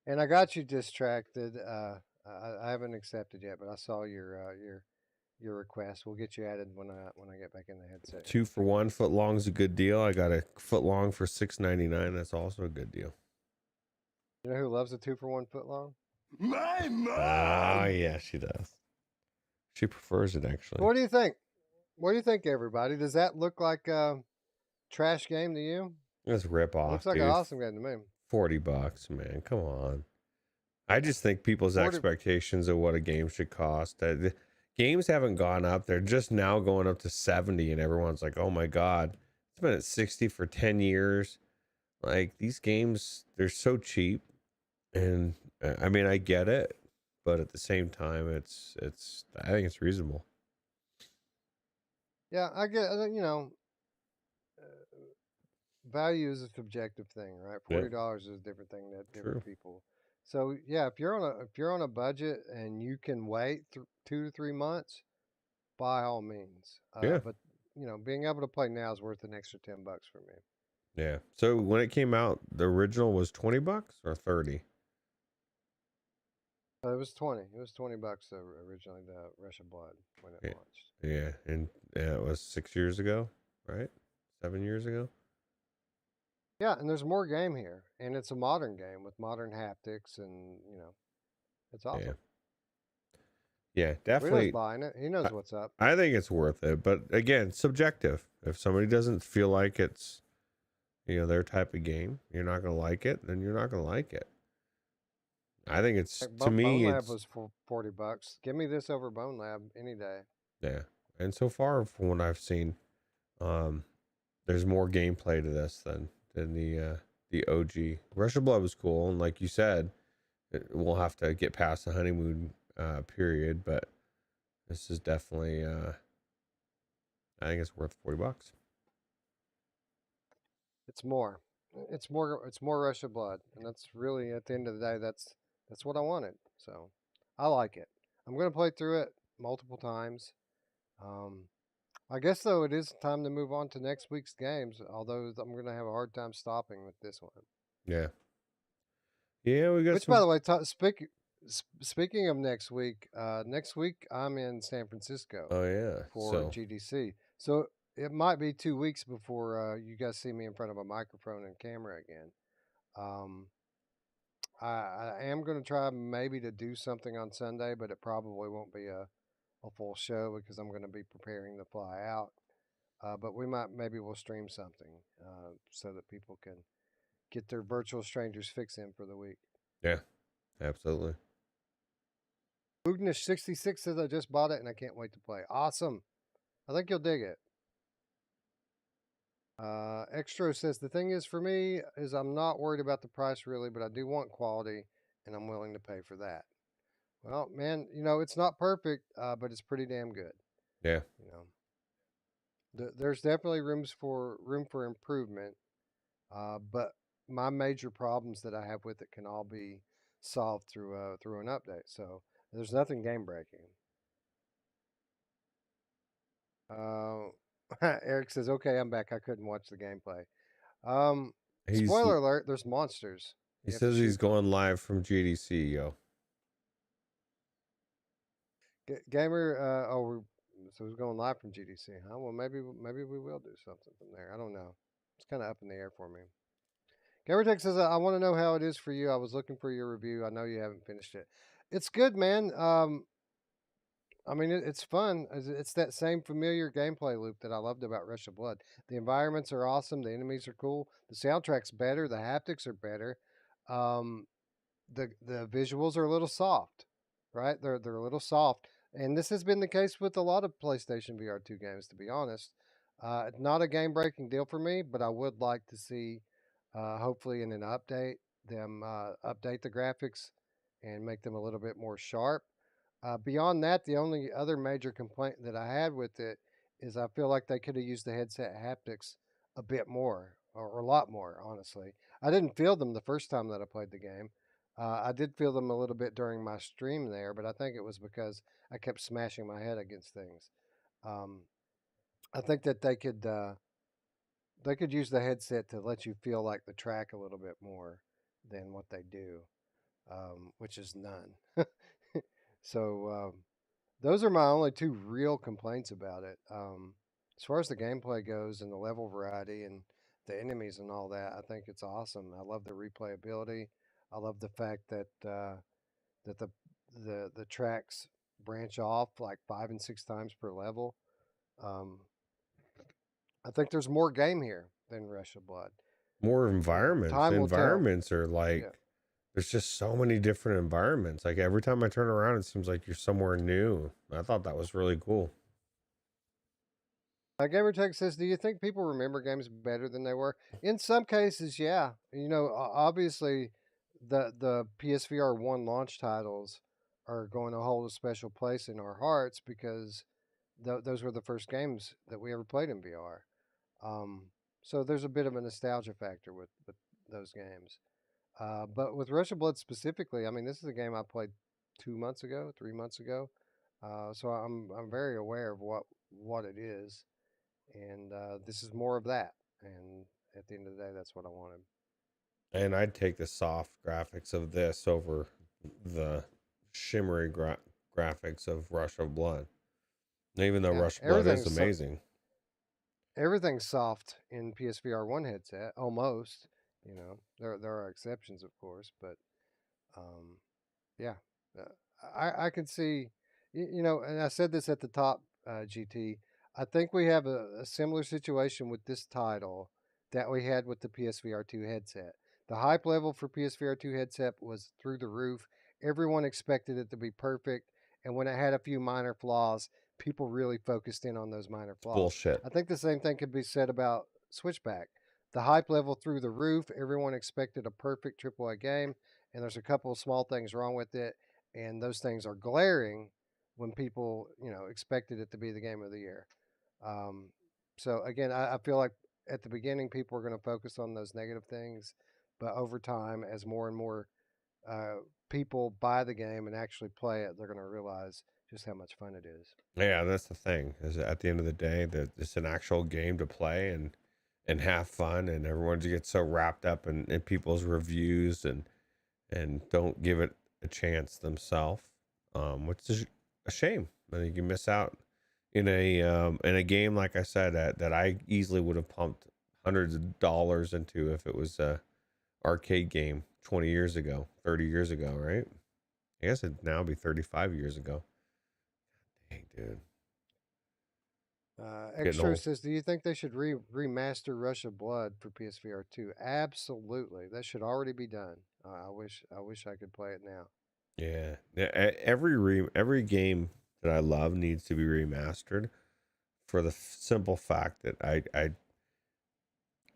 And I got you distracted. I haven't accepted yet, but I saw your request. We'll get you added when I get back in the headset. 2 for 1 footlong is a good deal. I got a footlong for $6.99. That's also a good deal. You know who loves a 2 for 1 footlong? My mom! Oh yeah, she does. She prefers it actually. What do you think? What do you think, everybody? Does that look like a trash game to you? Let's rip off, Looks like dude. an awesome game to me. $40, man. Come on. I just think people's 40 expectations of what a game should cost. Games haven't gone up. They're just now going up to 70, and everyone's like, "Oh my god, it's been at 60 for 10 years." Like these games, they're so cheap, and I mean, I get it, but at the same time, it's. I think it's reasonable. Yeah, I get. Value is a subjective thing, right? Yeah. $40 is a different thing to True. different people. So yeah, if you're on a budget and you can wait 2 to 3 months, by all means. Yeah. But being able to play now is worth an extra $10 for me. Yeah. So when it came out, the original was $20 or 30. It was 20. It was $20 originally, the Rush of Blood, when it Yeah. launched. Yeah, and it was 6 years ago, right? 7 years ago. Yeah, and there's more game here, and it's a modern game with modern haptics, and it's awesome. Yeah, Guido's definitely. buying it. He knows what's up. I think it's worth it, but again, subjective. If somebody doesn't feel like it's their type of game, you're not gonna like it, then you're not gonna like it. I think it's to me Bone Lab it's was for $40. Give me this over Bone Lab any day. yeah. And so far from what I've seen, there's more gameplay to this than the OG. Rush of Blood was cool, and like you said, we'll have to get past the honeymoon period, but this is definitely I think it's worth $40. It's more. It's more Rush of Blood, and that's really at the end of the day that's what I wanted. So I like it. I'm gonna play through it multiple times. I guess though it is time to move on to next week's games. Although I'm gonna have a hard time stopping with this one. Yeah. Yeah, we got Which, by the way, speaking of next week I'm in San Francisco. Oh yeah. For GDC. So it might be 2 weeks before you guys see me in front of a microphone and camera again. I am going to try maybe to do something on Sunday, but it probably won't be a full show because I'm going to be preparing to fly out. But maybe we'll stream something so that people can get their virtual strangers fix in for the week. Yeah, absolutely. Boognish66 says I just bought it and I can't wait to play. Awesome. I think you'll dig it. Extra says the thing is for me is I'm not worried about the price really, but I do want quality and I'm willing to pay for that. Well, man, it's not perfect, but it's pretty damn good. Yeah. There's definitely room for improvement. But my major problems that I have with it can all be solved through an update. So there's nothing game breaking. Eric says, "Okay, I'm back. I couldn't watch the gameplay." Spoiler alert: there's monsters. He says he's going live from GDC, yo. Gamer, so he's going live from GDC, huh? Well, maybe we will do something from there. I don't know. It's kind of up in the air for me. Gamertech says, "I want to know how it is for you. I was looking for your review. I know you haven't finished it. It's good, man. I mean, it's fun. It's that same familiar gameplay loop that I loved about Rush of Blood. The environments are awesome. The enemies are cool. The soundtrack's better. The haptics are better. The visuals are a little soft, right? They're a little soft, and this has been the case with a lot of PlayStation VR 2 games. To be honest, not a game breaking deal for me, but I would like to see, hopefully in an update, them update the graphics and make them a little bit more sharp. Beyond that, the only other major complaint that I had with it is I feel like they could have used the headset haptics a bit more, or a lot more, honestly. I didn't feel them the first time that I played the game. I did feel them a little bit during my stream there, but I think it was because I kept smashing my head against things. I think that they could use the headset to let you feel like the track a little bit more than what they do, which is none. So those are my only two real complaints about it. As far as the gameplay goes and the level variety and the enemies and all that, I think it's awesome. I love the replayability. I love the fact that that the tracks branch off like 5 and 6 times per level. I think there's more game here than Rush of Blood. more environments. The Time will tell. environments are like, Yeah. there's just so many different environments. Like every time I turn around, it seems like you're somewhere new. I thought that was really cool. Gamertech says, do you think people remember games better than they were? In some cases, yeah. Obviously, the PSVR 1 launch titles are going to hold a special place in our hearts because those were the first games that we ever played in VR. So there's a bit of a nostalgia factor with those games. But with Rush of Blood specifically, I mean, this is a game I played 2 months ago, 3 months ago. So I'm very aware of what it is, and this is more of that. And at the end of the day, that's what I wanted. And I'd take the soft graphics of this over the shimmery graphics of Rush of Blood. Even though Yeah, Rush of Blood is everything's amazing. Everything's soft in PSVR 1 headset, almost. There are exceptions, of course, but um, yeah, I can see, and I said this at the top, GT. I think we have a similar situation with this title that we had with the PSVR 2 headset. The hype level for PSVR 2 headset was through the roof. Everyone expected it to be perfect, and when it had a few minor flaws, people really focused in on those minor flaws. Bullshit. I think the same thing could be said about Switchback. The hype level through the roof. Everyone expected a perfect AAA game, and there's a couple of small things wrong with it, and those things are glaring when people expected it to be the game of the year. Um, so again, I feel like at the beginning people are going to focus on those negative things, but over time, as more and more people buy the game and actually play it, they're going to realize just how much fun it is. Yeah, that's the thing. Is at the end of the day that it's an actual game to play and have fun, and everyone just gets so wrapped up in people's reviews and don't give it a chance themselves, which is a shame. I think you miss out in a game like I said that I easily would have pumped hundreds of dollars into if it was a arcade game 20 years ago, 30 years ago, right? I guess it'd now be 35 years ago. Dang, dude. Getting Extra old. says, do you think they should remaster Rush of Blood for PSVR 2? Absolutely. That should already be done. I wish I could play it now. Yeah. Every game that I love needs to be remastered for the simple fact that I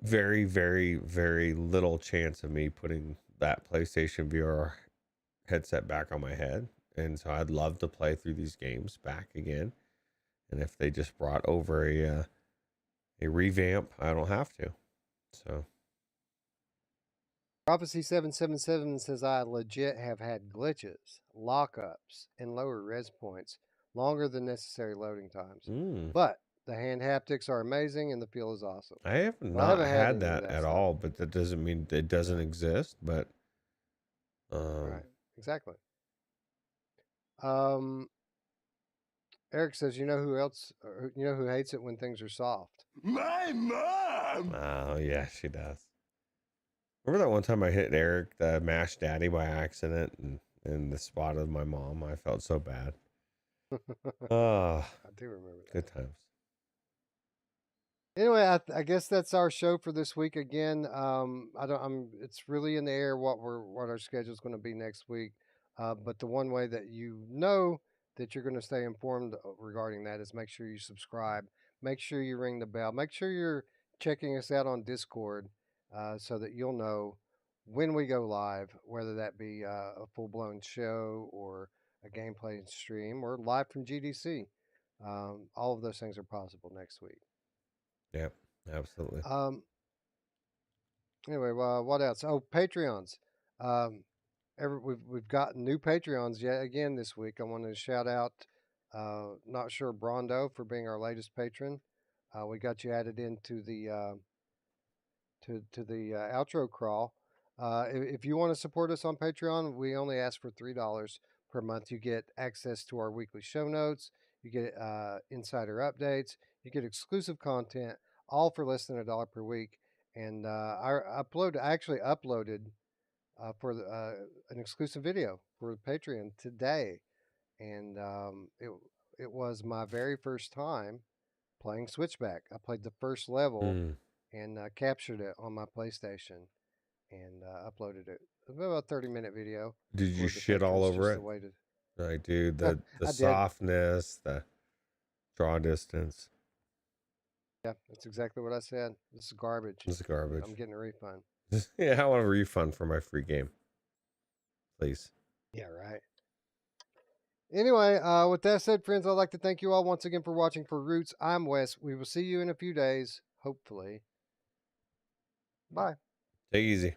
very, very, very little chance of me putting that PlayStation VR headset back on my head. And so I'd love to play through these games back again. And if they just brought over a revamp, I don't have to. So Prophecy 777 says, I legit have had glitches, lockups, and lower res points, longer than necessary loading times. But the hand haptics are amazing and the feel is awesome. I have Well, I not haven't had had any of that that at stuff. all, but that doesn't mean it doesn't exist. But Right, exactly. Eric says, you know who hates it when things are soft? My mom! oh yeah, she does. Remember that one time I hit Eric, the Mash Daddy, by accident, and in the spot of my mom? I felt so bad. Oh, I do remember that. good times. Anyway, I guess that's our show for this week. Again, it's really in the air what our schedule is going to be next week. But the one way that that you're going to stay informed regarding that is make sure you subscribe, make sure you ring the bell, make sure you're checking us out on Discord, so that you'll know when we go live, whether that be a full blown show or a gameplay stream or live from GDC. All of those things are possible next week. Yep, absolutely. Anyway, what else? Oh, Patreons. We've got new Patreons yet again this week. I want to shout out, not sure Brondo for being our latest patron. We got you added into the to the outro crawl. If you want to support us on Patreon, we only ask for $3 per month. You get access to our weekly show notes. You get insider updates. You get exclusive content, all for less than $1 per week. And I actually uploaded for an exclusive video for Patreon today, and it was my very first time playing Switchback. I played the first level and captured it on my PlayStation and uploaded it. It was about a 30-minute video. Did you for the shit all patrons, over just it? the way to- Like, dude, I the did. softness, the draw distance. Yeah, that's exactly what I said. This is garbage. It's garbage. I'm getting a refund. Yeah, I want a refund for my free game. Please. Yeah, right. Anyway, with that said, friends, I'd like to thank you all once again for watching For Roots. I'm Wes. We will see you in a few days, hopefully. Bye. Take it easy.